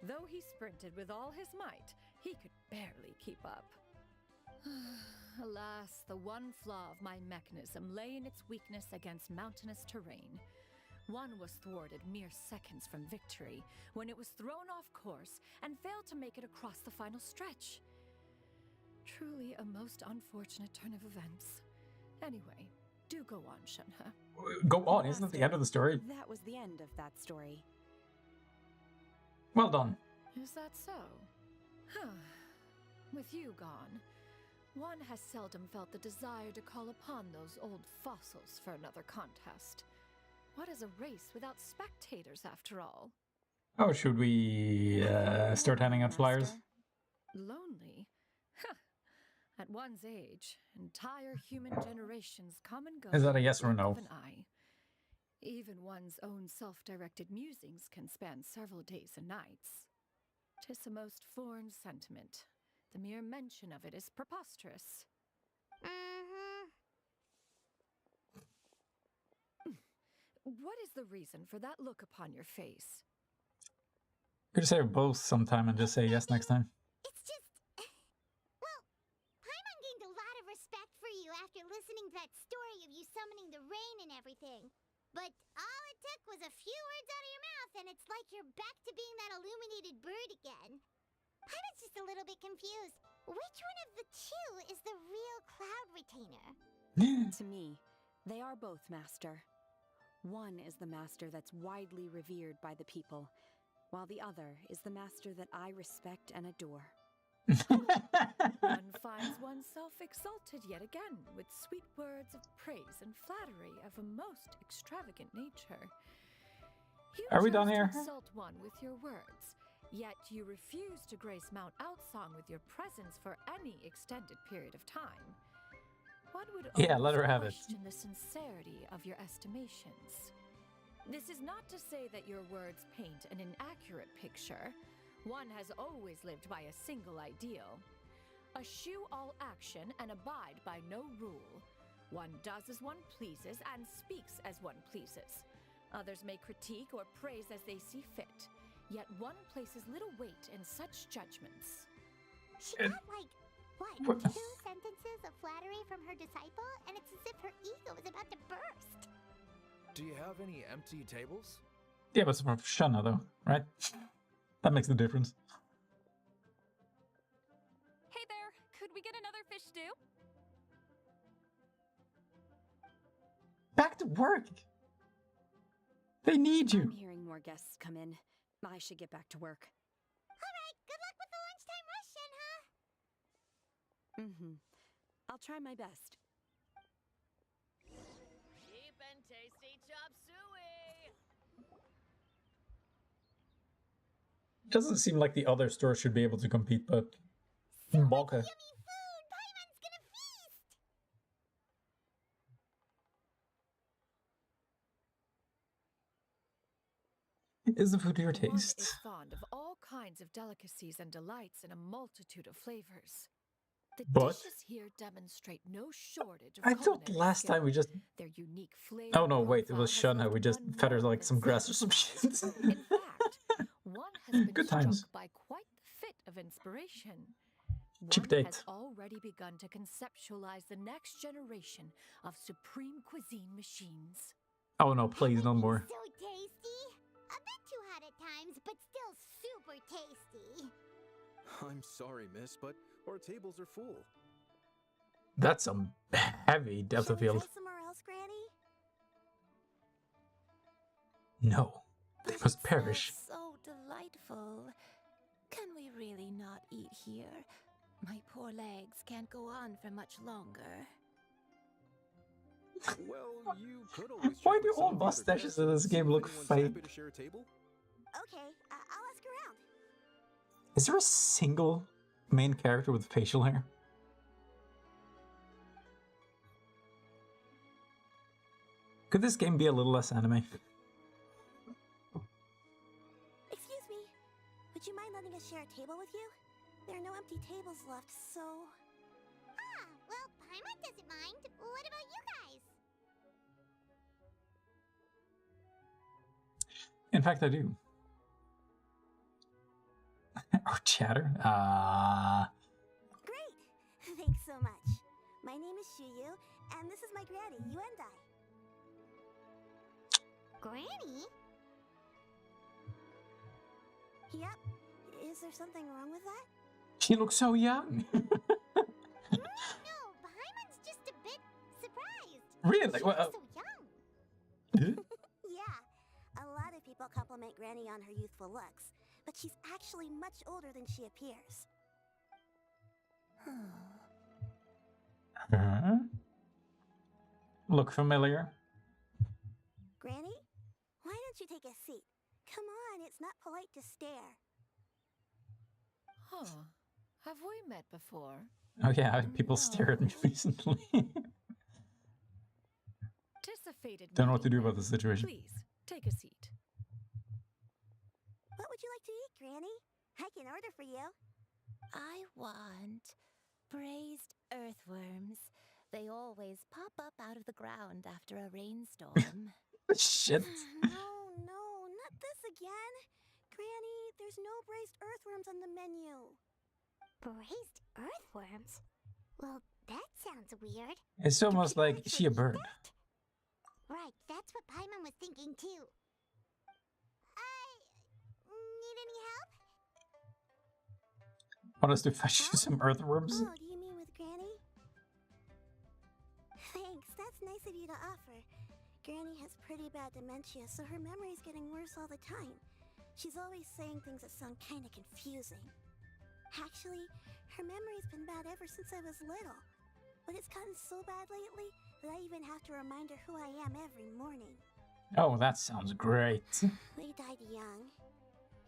Though he sprinted with all his might, he could barely keep up. Alas, the one flaw of my mechanism lay in its weakness against mountainous terrain. One was thwarted mere seconds from victory, when it was thrown off course and failed to make it across the final stretch. Truly a most unfortunate turn of events. Anyway, do go on, Shenhe. Go on, isn't it the end of the story? That was the end of that story. Well done. Is that so? Huh. With you gone, one has seldom felt the desire to call upon those old fossils for another contest. What is a race without spectators, after all? Oh, should we start handing out flyers? Lonely? Huh. At one's age, entire human generations come and go. Is that a yes or a no? with an eye. Even one's own self-directed musings can span several days and nights. 'Tis a most foreign sentiment. The mere mention of it is preposterous. What is the reason for that look upon your face? Could you say both sometime and just say yes next time? It's just... Well, Paimon gained a lot of respect for you after listening to that story of you summoning the rain and everything. But all it took was a few words out of your mouth and it's like you're back to being that illuminated bird again. Paimon's just a little bit confused. Which one of the two is the real Cloud Retainer? To me, they are both, Master. One is the master that's widely revered by the people, while the other is the master that I respect and adore. One finds oneself exalted yet again with sweet words of praise and flattery of a most extravagant nature. You Are we done chose to here? Insult one with your words, yet you refuse to grace Mount Outsong with your presence for any extended period of time. One would Yeah, let her have it. question the sincerity of your estimations. This is not to say that your words paint an inaccurate picture. One has always lived by a single ideal. Eschew all action and abide by no rule. One does as one pleases and speaks as one pleases. Others may critique or praise as they see fit, yet one places little weight in such judgments. She got like, what, 2 sentences of flattery from her disciple, and it's as if her ego is about to burst. Do you have any empty tables? Yeah, but it's from Shenhe though, right? That makes the difference. Hey there, could we get another fish stew? Back to work! They need you! I'm hearing more guests come in. I should get back to work. Alright, good luck with the lunchtime rush, Shenhe. I'll try my best. Doesn't seem like the other stores should be able to compete, but Balka. Is the food to your One taste? is fond of all kinds of delicacies and delights in a multitude of flavors. The But dishes here demonstrate no shortage of I thought culinary last skill. time we just... Their unique flavor Oh no, wait, it was profile has Shunna. We left just one fed her more like some than grass or some shit. satisfied. In fact, one has been Good struck times. by quite the fit of inspiration. Cheap One date. has already begun to conceptualize the next generation of supreme cuisine machines. Oh no, please, no more. So tasty. A bit too hot at times, but still super tasty. I'm sorry, miss, but our tables are full. That's some heavy depth of field. Somewhere else, Granny? No, they must perish. So delightful. Can we really not eat here? My poor legs can't go on for much longer. Well, you could always Why check do with some all of the other mustaches guests in and this see game if look anyone's fake? happy to share a table. Okay, I'll ask around. Is there a single main character with facial hair? Could this game be a little less anime? Excuse me. Would you mind letting us share a table with you? There are no empty tables left, so... Ah, well, Paimon doesn't mind. What about you guys? In fact, I do. Or chatter? Great! Thanks so much. My name is Shuyu, and this is my granny, Yuendai. Granny? Yep. Is there something wrong with that? She looks so young. No, Paimon's just a bit surprised. Really? She Well, looks so young. Yeah. A lot of people compliment Granny on her youthful looks, but she's actually much older than she appears. Look familiar. Granny? Why don't you take a seat? Come on, it's not polite to stare. Huh. Have we met before? Oh yeah, people stare at me recently. Anticipated Don't know what to do meeting about the situation. Please, take a seat. What would you like to eat, Granny? I can order for you. I want braised earthworms. They always pop up out of the ground after a rainstorm. Shit. No, not this again. Granny, there's no braised earthworms on the menu. Braised earthworms? Well, that sounds weird. It's almost like, is she a bird? Right, that's what Paimon was thinking too. Need any help? Want us to fetch you some earthworms? Oh, do you mean with Granny? Thanks, that's nice of you to offer. Granny has pretty bad dementia, so her memory's getting worse all the time. She's always saying things that sound kinda confusing. Actually, her memory's been bad ever since I was little. But it's gotten so bad lately that I even have to remind her who I am every morning. Oh, that sounds great. They died young.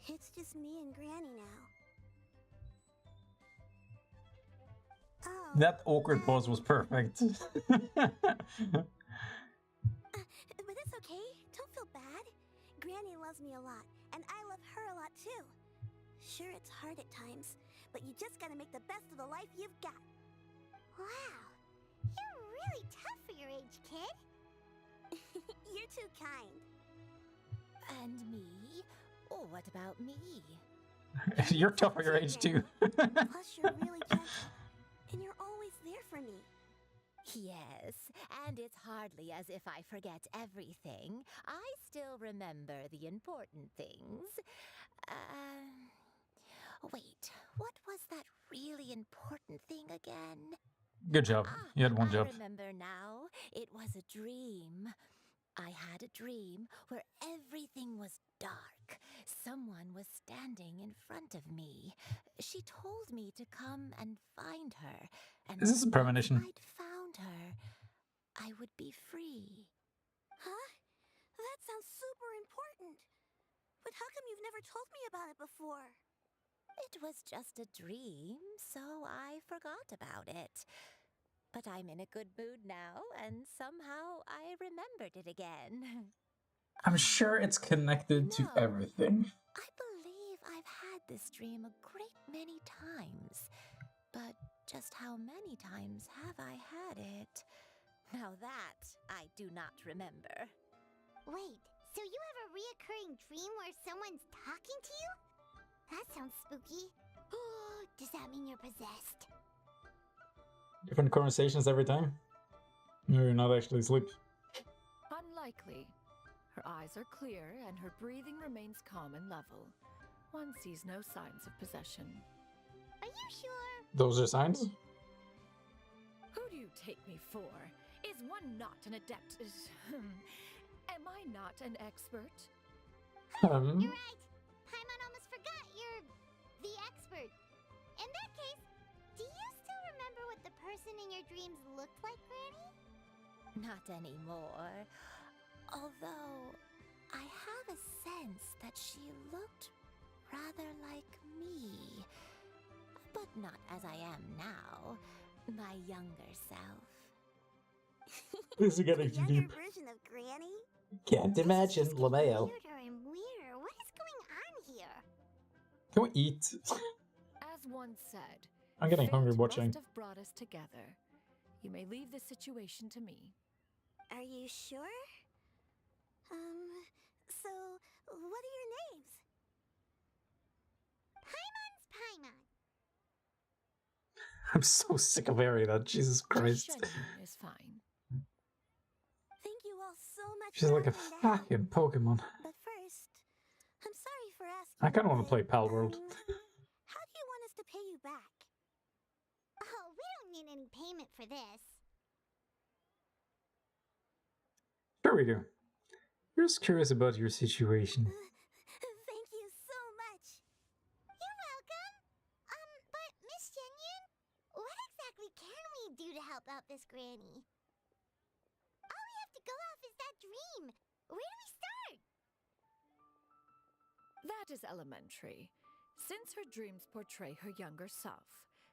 It's just me and Granny now. Oh, That awkward pause was perfect. but it's okay. Don't feel bad. Granny loves me a lot, and I love her a lot too. Sure, it's hard at times, but you just gotta make the best of the life you've got. Wow, you're really tough for your age, kid. You're too kind. And me? Oh, what about me? You're tough for your age too. Plus, you're really gentle, and you're always there for me. Yes, and it's hardly as if I forget everything. I still remember the important things. Wait, what was that really important thing again? Good job. You had one job. I remember now. It was a dream. I had a dream where everything was dark. Someone was standing in front of me. She told me to come and find her. And Is this a premonition? once I'd found her, I would be free. Huh? That sounds super important. But how come you've never told me about it before? It was just a dream, so I forgot about it. But I'm in a good mood now, and somehow I remembered it again. I'm sure it's connected to everything. I believe I've had this dream a great many times. But just how many times have I had it? Now that I do not remember. Wait, so you have a reoccurring dream where someone's talking to you? That sounds spooky. Does that mean you're possessed? Different conversations every time? No, you're not actually asleep. Unlikely. Her eyes are clear and her breathing remains calm and level. One sees no signs of possession. Are you sure? Those are signs? Who do you take me for? Is one not an adept? Am I not an expert? You're right. Paimon almost forgot you're the expert. In that case, do you still remember what the person in your dreams looked like, Granny? Not anymore. Although, I have a sense that she looked rather like me. But not as I am now. My younger self. This is getting Younger deep. version of Granny? Can't imagine, LeMayo. Weirder and weirder. What is going on here? Can we eat? As one said, I'm getting hungry fate watching. must have brought us together. You may leave this situation to me. Are you sure? So, what are your names? Paimon's Paimon. I'm so sick of hearing that. Jesus Christ. Shenmue is fine. Thank you all so much She's for like a helping to help. fucking Pokemon. But first, I'm sorry for asking. I kind of want to but, play Pal World. How do you want us to pay you back? Oh, we don't need any payment for this. Sure we do. We're just curious about your situation. Thank you so much. You're welcome. But Miss Shenmue, what exactly can we do to help out this granny? All we have to go off is that dream. Where do we start? That is elementary. Since her dreams portray her younger self,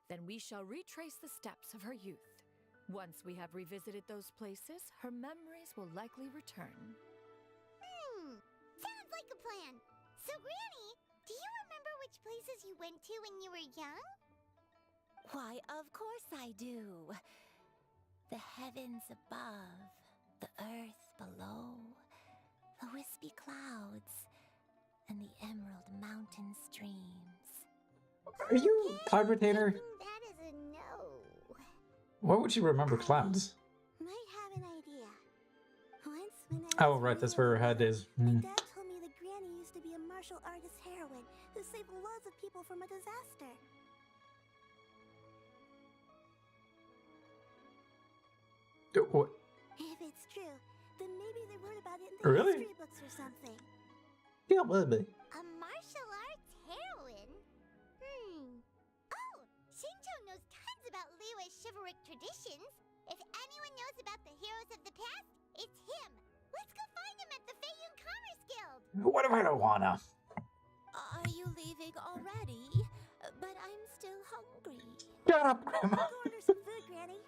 then we shall retrace the steps of her youth. Once we have revisited those places, her memories will likely return. Sounds like a plan. So, Granny, do you remember which places you went to when you were young? Why, of course I do. The heavens above, the earth below, the wispy clouds, and the emerald mountain streams. Are you Cloud Retainer? That is a no. Why would you remember clouds? Might have an idea. Once when I Oh, was right, that's where her head is. my dad told me that Granny used to be a martial artist heroine who saved loads of people from a disaster. What? If it's true, then maybe they wrote about it in the Really? history books or something. Yeah, maybe. A martial arts heroine? Oh, Shinjo knows tons about Liyue's chivalric traditions. If anyone knows about the heroes of the past, it's him. Let's go find him at the Feiyun Commerce Guild. What if I don't wanna? Are you leaving already? But I'm still hungry. Shut up, Grandma. I'll go order some food, Granny.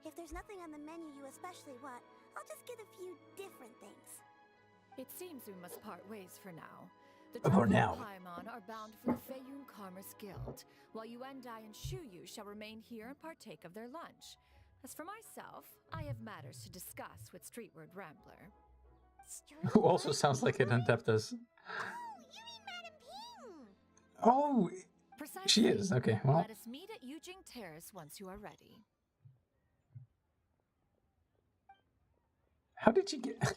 If there's nothing on the menu you especially want, I'll just get a few different things. It seems we must part ways for now. The For Tokyo now. Paimon are bound for the Feiyun Commerce Guild, while Yuendai and Shuyu shall remain here and partake of their lunch. As for myself, I have matters to discuss with Streetward Rambler. Who also sounds like an Adeptus. You mean Madam Ping? Oh, Precisely. she is. Okay, well. Let us meet at Yujing Terrace once you are ready. How did you get...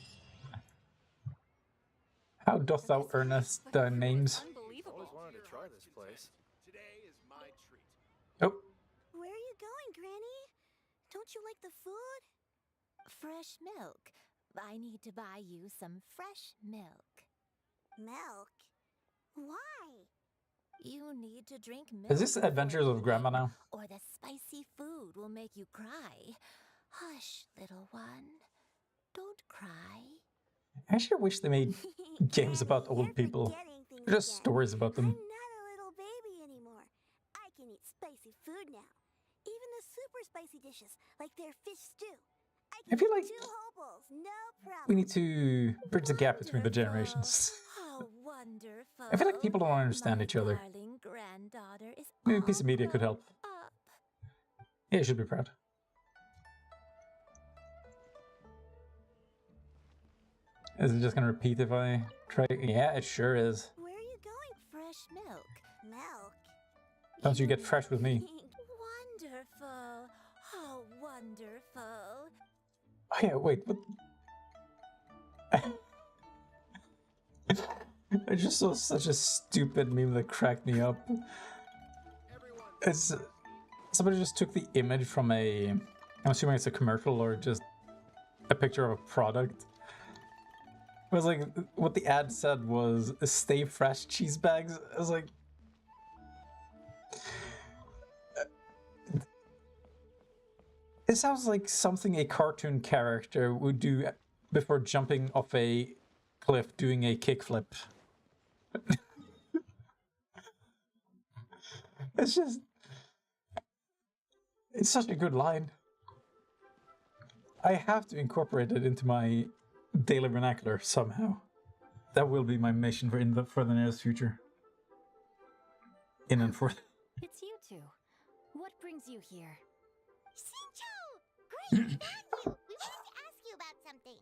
How doth thou earnest thy names? Always wanted to try this place. Today is my treat. Oh, Where are you going, Granny? Don't you like the food? Fresh milk. I need to buy you some fresh milk. Milk? Why? You need to drink milk. is this Adventures of Grandma now? Or the spicy food will make you cry. Hush, little one. Don't cry. I sure wish they made games about old people. Forgetting things Just again. stories about them. I'm not a little baby anymore. I can eat spicy food now. Even the super spicy dishes, like their fish stew. I I can feel eat like 2 whole bowls, no problem. we need to bridge the gap between the generations. How wonderful. I feel like people don't understand My each other. darling granddaughter is Maybe a all piece of media could grown help. up. Yeah, you should be proud. Is it just gonna repeat if I try? Yeah, it sure is. Where are you going? Fresh milk. Milk. Don't you get fresh with me? Wonderful. How wonderful. Oh yeah, wait, what? I just saw such a stupid meme that cracked me up. It's somebody just took the image from I'm assuming it's a commercial or just a picture of a product. It was like, what the ad said was, "Stay fresh cheese bags." I was like, it sounds like something a cartoon character would do before jumping off a cliff doing a kickflip. It's just, it's such a good line. I have to incorporate it into my daily vernacular somehow. That will be my mission for the nearest future. In and forth. It's you two. What brings you here? Shincho! Great, we found you! We wanted to ask you about something.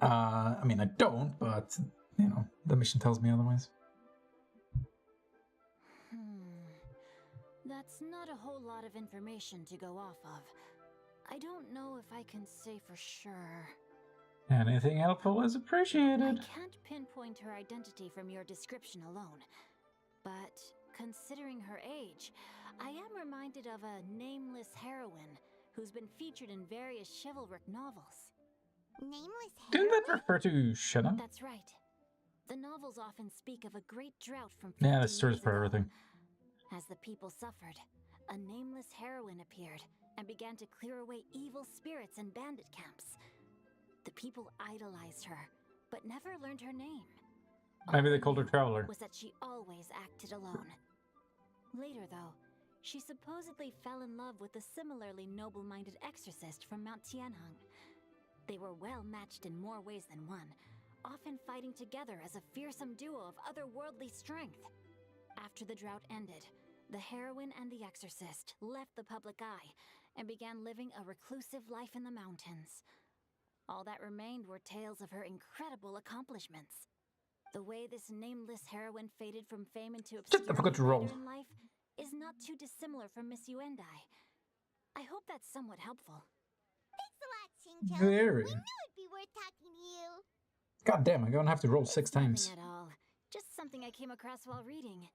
I mean, I don't, but, you know, the mission tells me otherwise. That's not a whole lot of information to go off of. I don't know if I can say for sure. Anything helpful is appreciated. I can't pinpoint her identity from your description alone. But considering her age, I am reminded of a nameless heroine who's been featured in various chivalric novels. Nameless Didn't that refer to Shanna? That's right. The novels often speak of a great drought from 50 Yeah, that stirs years for ago. everything. As the people suffered, a nameless heroine appeared and began to clear away evil spirits and bandit camps. The people idolized her, but never learned her name. Maybe they called her Traveler. Was that she always acted alone. Later, though, she supposedly fell in love with a similarly noble-minded exorcist from Mount Tianheng. They were well matched in more ways than one, often fighting together as a fearsome duo of otherworldly strength. After the drought ended, the heroine and the exorcist left the public eye and began living a reclusive life in the mountains. All that remained were tales of her incredible accomplishments. The way this nameless heroine faded from fame into obscurity I forgot to roll. later in life is not too dissimilar from Miss Yuendai. I hope that's somewhat helpful. Thanks a lot, Shincho. Very. We knew it'd be worth talking to you. God damn, I'm gonna have to roll 6 times. Nothing at all. Just something I came across while reading.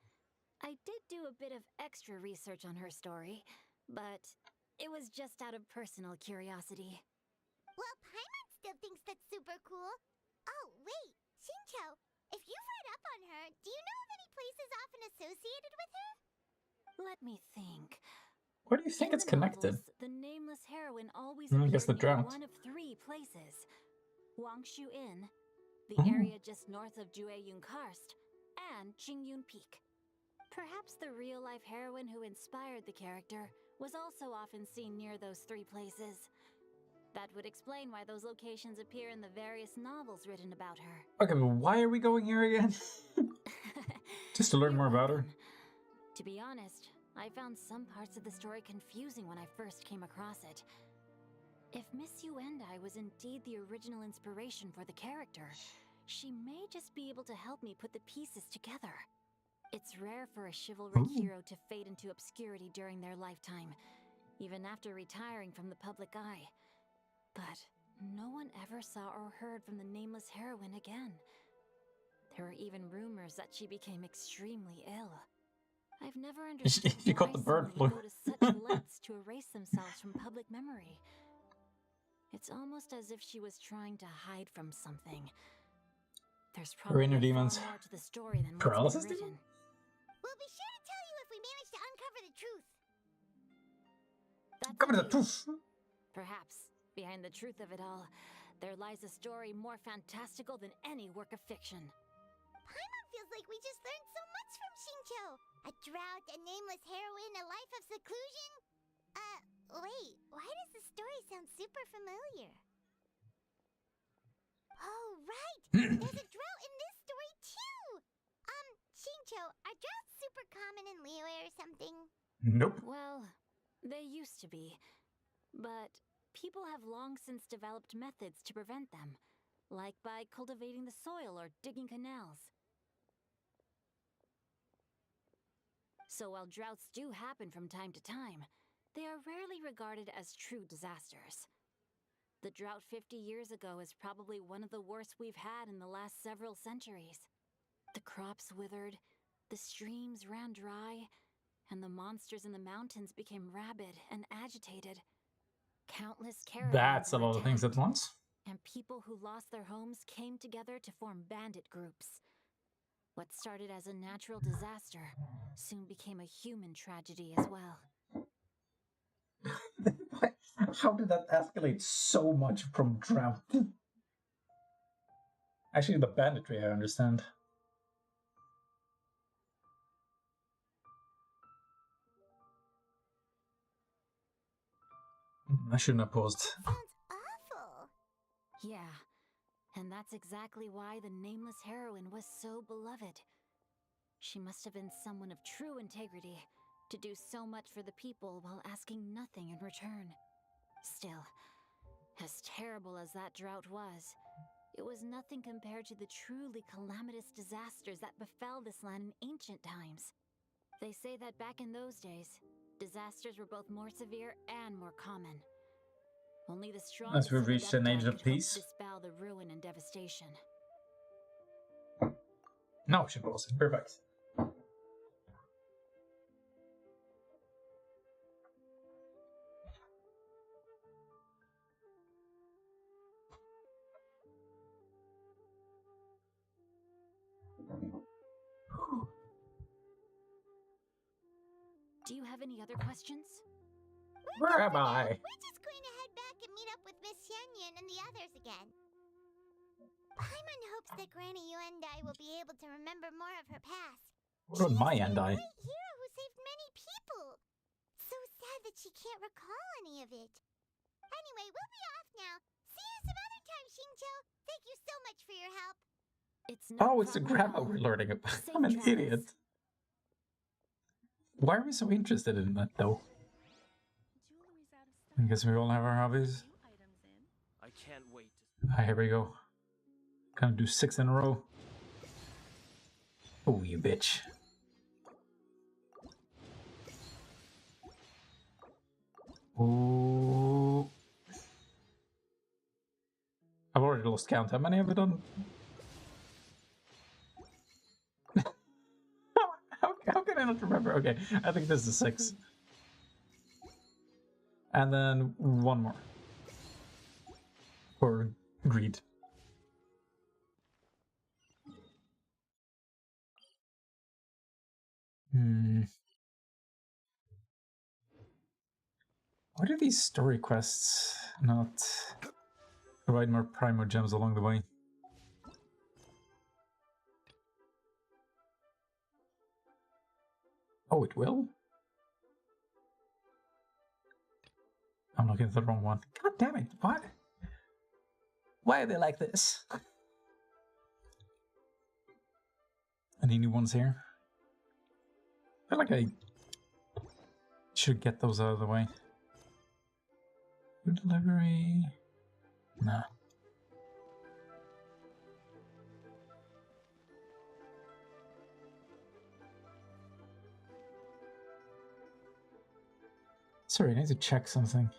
I did do a bit of extra research on her story, but it was just out of personal curiosity. Well, Paimon still thinks that's super cool. Oh, wait, Shincho, if you've read up on her, do you know of any places often associated with her? Let me think. Where do you think it's connected? The nameless heroine always I guess appeared the near drought. one of 3 places. Wangshu Inn, the Oh. area just north of Jueyun Karst, and Qingyun Peak. Perhaps the real-life heroine who inspired the character was also often seen near those 3 places. That would explain why those locations appear in the various novels written about her. Okay, but why are we going here again? Just to learn more about her? To be honest, I found some parts of the story confusing when I first came across it. If Miss Yuendai was indeed the original inspiration for the character, she may just be able to help me put the pieces together. It's rare for a chivalric hero to fade into obscurity during their lifetime, even after retiring from the public eye. But no one ever saw or heard from the nameless heroine again. There were even rumors that she became extremely ill. I've never understood She caught why the bird someone flu. would go to such lengths to erase themselves from public memory. It's almost as if she was trying to hide from something. There's probably inner far demons. more to the story than what's Paralysis been demon? written. We'll be sure to tell you if we manage to uncover the truth. That's Cover a the deal. truth. Perhaps, behind the truth of it all, there lies a story more fantastical than any work of fiction. Paimon feels like we just learned so much from Xingqiu. A drought, a nameless heroine, a life of seclusion. Wait, why does the story sound super familiar? Oh, right! There's a drought in this story, too! Xingqiu, are droughts super common in Liyue or something? Nope. Well, they used to be. But people have long since developed methods to prevent them, like by cultivating the soil or digging canals. So while droughts do happen from time to time, they are rarely regarded as true disasters. The drought 50 years ago is probably one of the worst we've had in the last several centuries. The crops withered, the streams ran dry, and the monsters in the mountains became rabid and agitated. Countless caravans That's a were lot of things at attacked, once. and people who lost their homes came together to form bandit groups. What started as a natural disaster soon became a human tragedy as well. How did that escalate so much from drought? Actually, the banditry, I understand. I shouldn't have paused. Sounds awful. Yeah, and that's exactly why the nameless heroine was so beloved. She must have been someone of true integrity, to do so much for the people while asking nothing in return. Still, as terrible as that drought was, it was nothing compared to the truly calamitous disasters that befell this land in ancient times. They say that back in those days, disasters were both more severe and more common. Only the strongest As we of the reached an age Deptai of could hope peace. to dispel the ruin and devastation. No, she paused. Perfect. Do you have any other questions? Where am I? We're just going to head back and meet up with Miss Xianyun and the others again. Paimon hopes that Granny Yuendai will be able to remember more of her past. What on my end, I? Great hero who saved many people. So sad that she can't recall any of it. Anyway, we'll be off now. See you some other time, Xingqiu. Thank you so much for your help. It's Oh, it's the grandma we're learning about. I'm an idiot. Why are we so interested in that, though? I guess we all have our hobbies. I can't wait Ah, here we go. Gonna do 6 in a row. Oh, you bitch. Oh. I've already lost count. How many have we done? How can I not remember? Okay, I think this is 6. And then one more. For greed. Why do these story quests not provide more Primo gems along the way? Oh, it will? I'm looking at the wrong one. God damn it, what? Why are they like this? Any new ones here? I feel like I should get those out of the way. Food delivery? Nah. Sorry, I need to check something.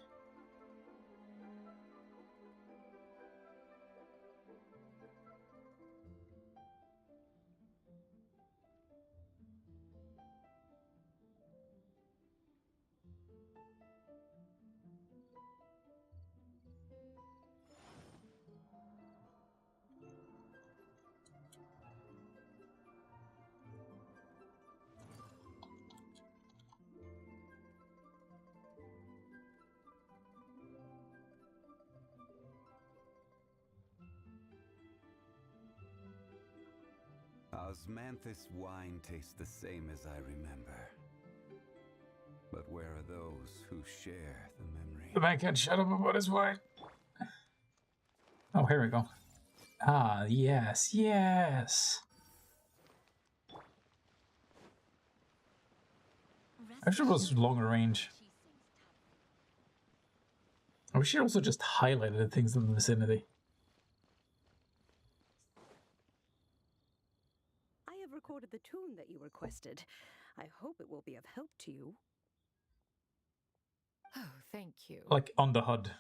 Osmanthus wine tastes the same as I remember. But where are those who share the memory? The man can't shut up about his wine. Oh, here we go. Ah, yes, yes. I wish it was longer range. I wish it also just highlighted things in the vicinity. I have recorded the tune that you requested. I hope it will be of help to you. Oh, thank you. Like on the HUD.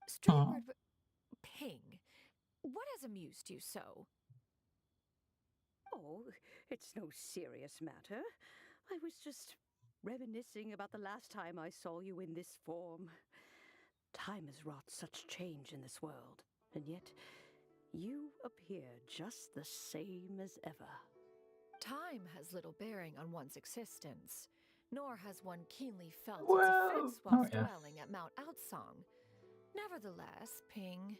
Straightforward Ping, what has amused you so? Oh, it's no serious matter. I was just reminiscing about the last time I saw you in this form. Time has wrought such change in this world, and yet you appear just the same as ever. Time has little bearing on one's existence, nor has one keenly felt Well, its effects whilst oh, yeah. dwelling at Mount Outsong. Nevertheless, Ping,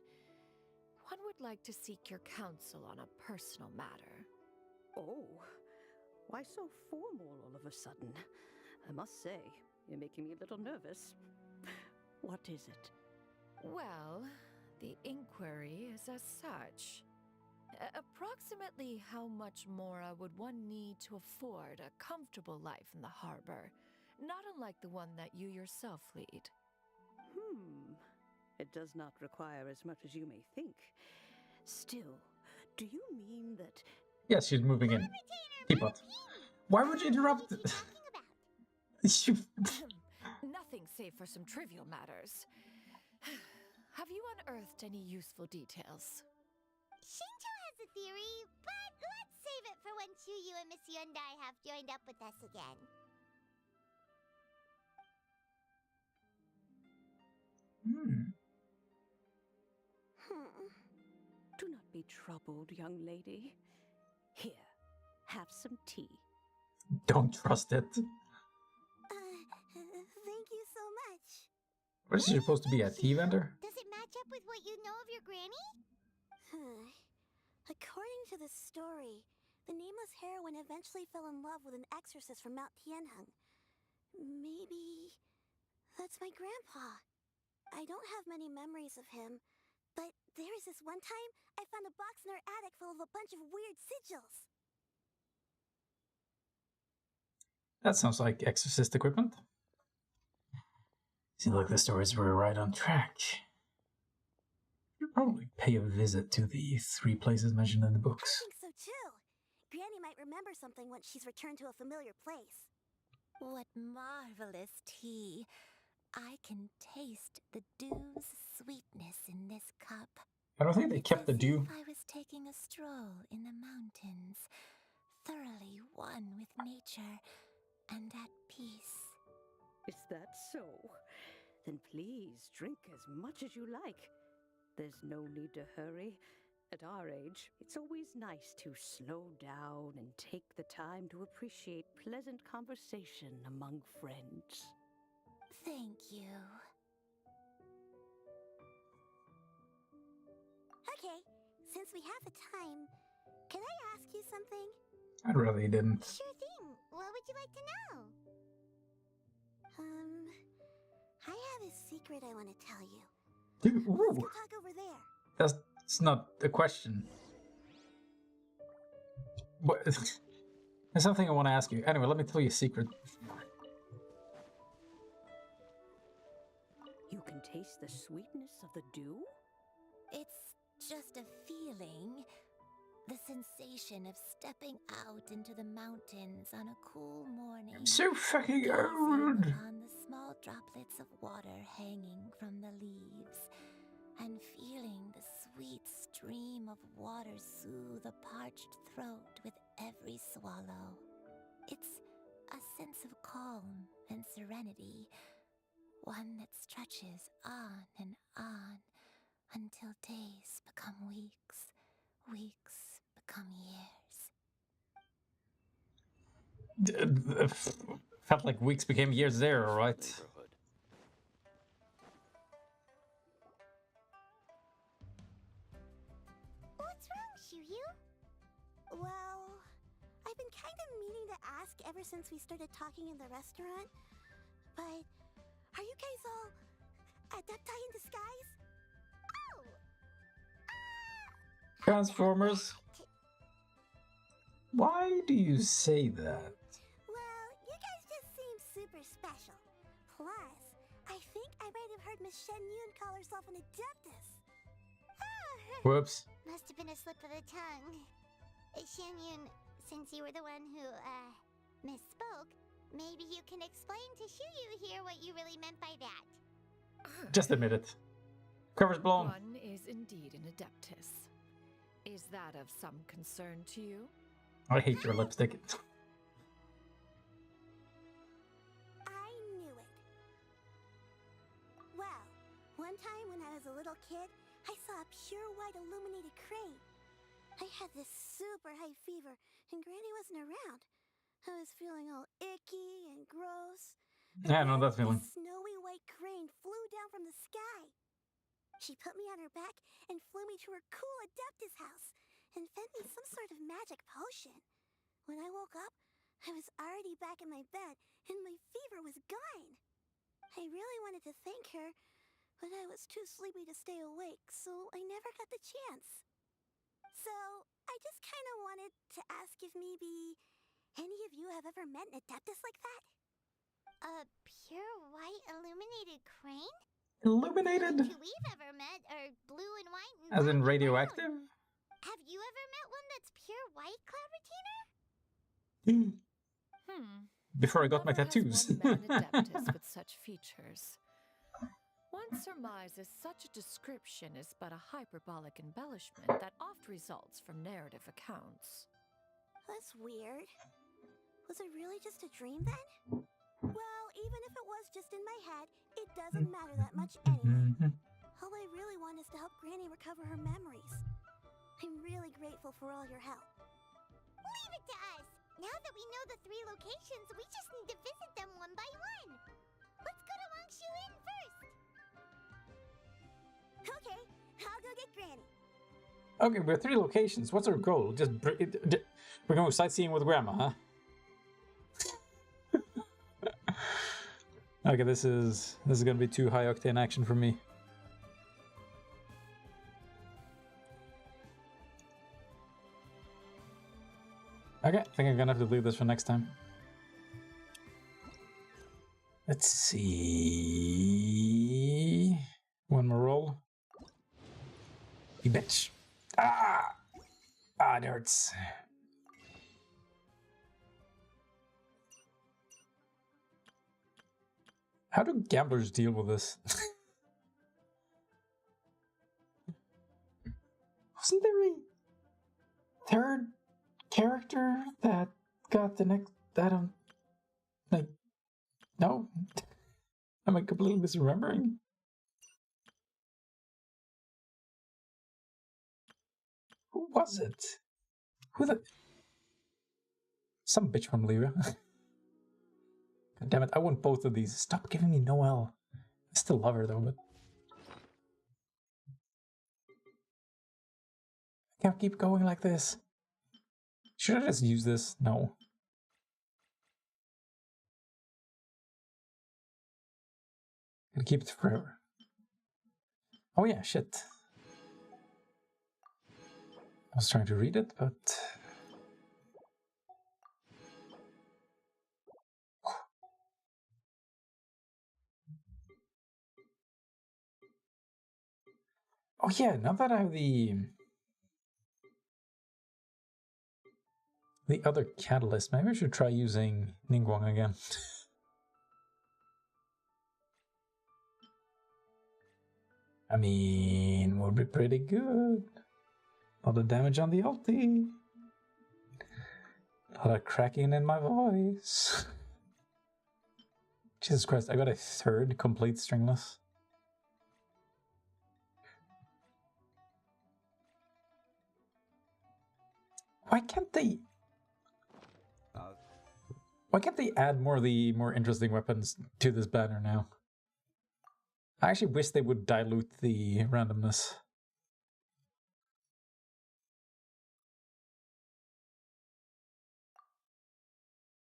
one would like to seek your counsel on a personal matter. Oh, why so formal all of a sudden? I must say, you're making me a little nervous. What is it? Well, the inquiry is as such. Approximately how much more would one need to afford a comfortable life in the harbor, not unlike the one that you yourself lead? It does not require as much as you may think. Still, do you mean that... Yes, she's moving in. Teapot. Why would you interrupt? Nothing save for some trivial matters. Have you unearthed any useful details? Shinto has a theory, but let's save it for when Chuyu and Miss Yundai have joined up with us again. Do not be troubled, young lady. Here, have some tea. Don't trust it. Thank you so much. What is she supposed to be, a tea vendor? Does it match up with what you know of your granny? According to the story, the nameless heroine eventually fell in love with an exorcist from Mount Tianheng. Maybe that's my grandpa. I don't have many memories of him, but there was this one time I found a box in her attic full of a bunch of weird sigils. That sounds like exorcist equipment. Seems like the stories were right on track. You'd probably pay a visit to the 3 places mentioned in the books. I think so too. Granny might remember something once she's returned to a familiar place. What marvelous tea. I can taste the dew's sweetness in this cup. I don't think they kept the dew. I was taking a stroll in the mountains, thoroughly one with nature and at peace. Is that so? Then please drink as much as you like. There's no need to hurry. At our age, it's always nice to slow down and take the time to appreciate pleasant conversation among friends. Thank you. Okay, since we have the time, can I ask you something? I'd rather you didn't. Sure thing. What would you like to know? I have a secret I want to tell you. Let's go talk over there. That's not a question. What? There's something I want to ask you. Anyway, let me tell you a secret. You can taste the sweetness of the dew? It's just a feeling. The sensation of stepping out into the mountains on a cool morning. I'm so fucking old. On the small droplets of water hanging from the leaves, and feeling the sweet stream of water soothe a parched throat with every swallow. It's a sense of calm and serenity, one that stretches on and on until days become weeks, weeks become years. Felt like weeks became years there, alright? What's Shiryu? Well, I've been kind of meaning to ask ever since we started talking in the restaurant, but are you guys all adepti in disguise? Oh! Transformers? Why do you say that? Well, you guys just seem super special. Plus, I think I might have heard Miss Shen Yun call herself an Adeptus. Whoops. Must have been a slip of the tongue. Shen Yun, since you were the one who, misspoke, maybe you can explain to Shiryu here what you really meant by that. Just admit it. Cover's blown. One is indeed an Adeptus. Is that of some concern to you? I hate your lipstick. I knew it. Well, one time when I was a little kid, I saw a pure white illuminated crane. I had this super high fever, and Granny wasn't around. I was feeling all icky and gross. Yeah, I know that feeling. This snowy white crane flew down from the sky. She put me on her back and flew me to her cool Adeptus house and fed me some sort of magic potion. When I woke up, I was already back in my bed and my fever was gone. I really wanted to thank her, but I was too sleepy to stay awake, so I never got the chance. So, I just kind of wanted to ask if maybe any of you have ever met an Adeptus like that? A pure white illuminated crane? Illuminated? The two we've ever met are blue and white and As in black and radioactive? brown. Have you ever met one that's pure white, Clavertina? Before I got my tattoos. One met an Adeptus with such features. One surmises such a description is but a hyperbolic embellishment that oft results from narrative accounts. That's weird. Was it really just a dream then? Well, even if it was just in my head, it doesn't matter that much anyway. All I really want is to help Granny recover her memories. I'm really grateful for all your help. Leave it to us! Now that we know the 3 locations, we just need to visit them one by one. Let's go to Wangshu Inn first. Okay, I'll go get Granny. Okay, we have 3 locations. What's our goal? Just we're going sightseeing with Grandma, huh? Okay, this is gonna be too high octane action for me. Okay, I think I'm gonna have to leave this for next time. Let's see. One more roll. You bitch. Ah! Ah, it hurts. How do gamblers deal with this? Wasn't there a third character that got the next... I don't... Like... No? Am I completely misremembering? Who was it? Who the... Some bitch from Lyra. God damn it, I want both of these. Stop giving me Noelle. I still love her though, but... I can't keep going like this. Should I just use this? No. I'll keep it forever. Oh yeah, shit. I was trying to read it, but... Oh yeah, now that I have the other catalyst, maybe I should try using Ningguang again. I mean, would be pretty good. A lot of damage on the ulti. A lot of cracking in my voice. Jesus Christ, I got a 3rd complete stringless. Why can't they add more of the more interesting weapons to this banner now? I actually wish they would dilute the randomness.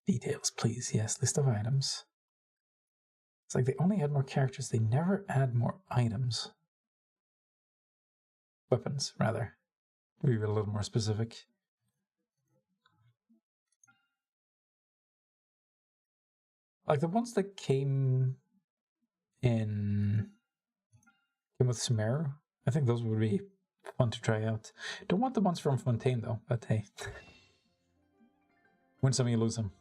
Details, please. Yes, list of items. It's like they only add more characters. They never add more items. Weapons, rather. To be a little more specific. Like the ones that came with Sumeru, I think those would be fun to try out. Don't want the ones from Fontaine though, but hey. Win some, you lose some.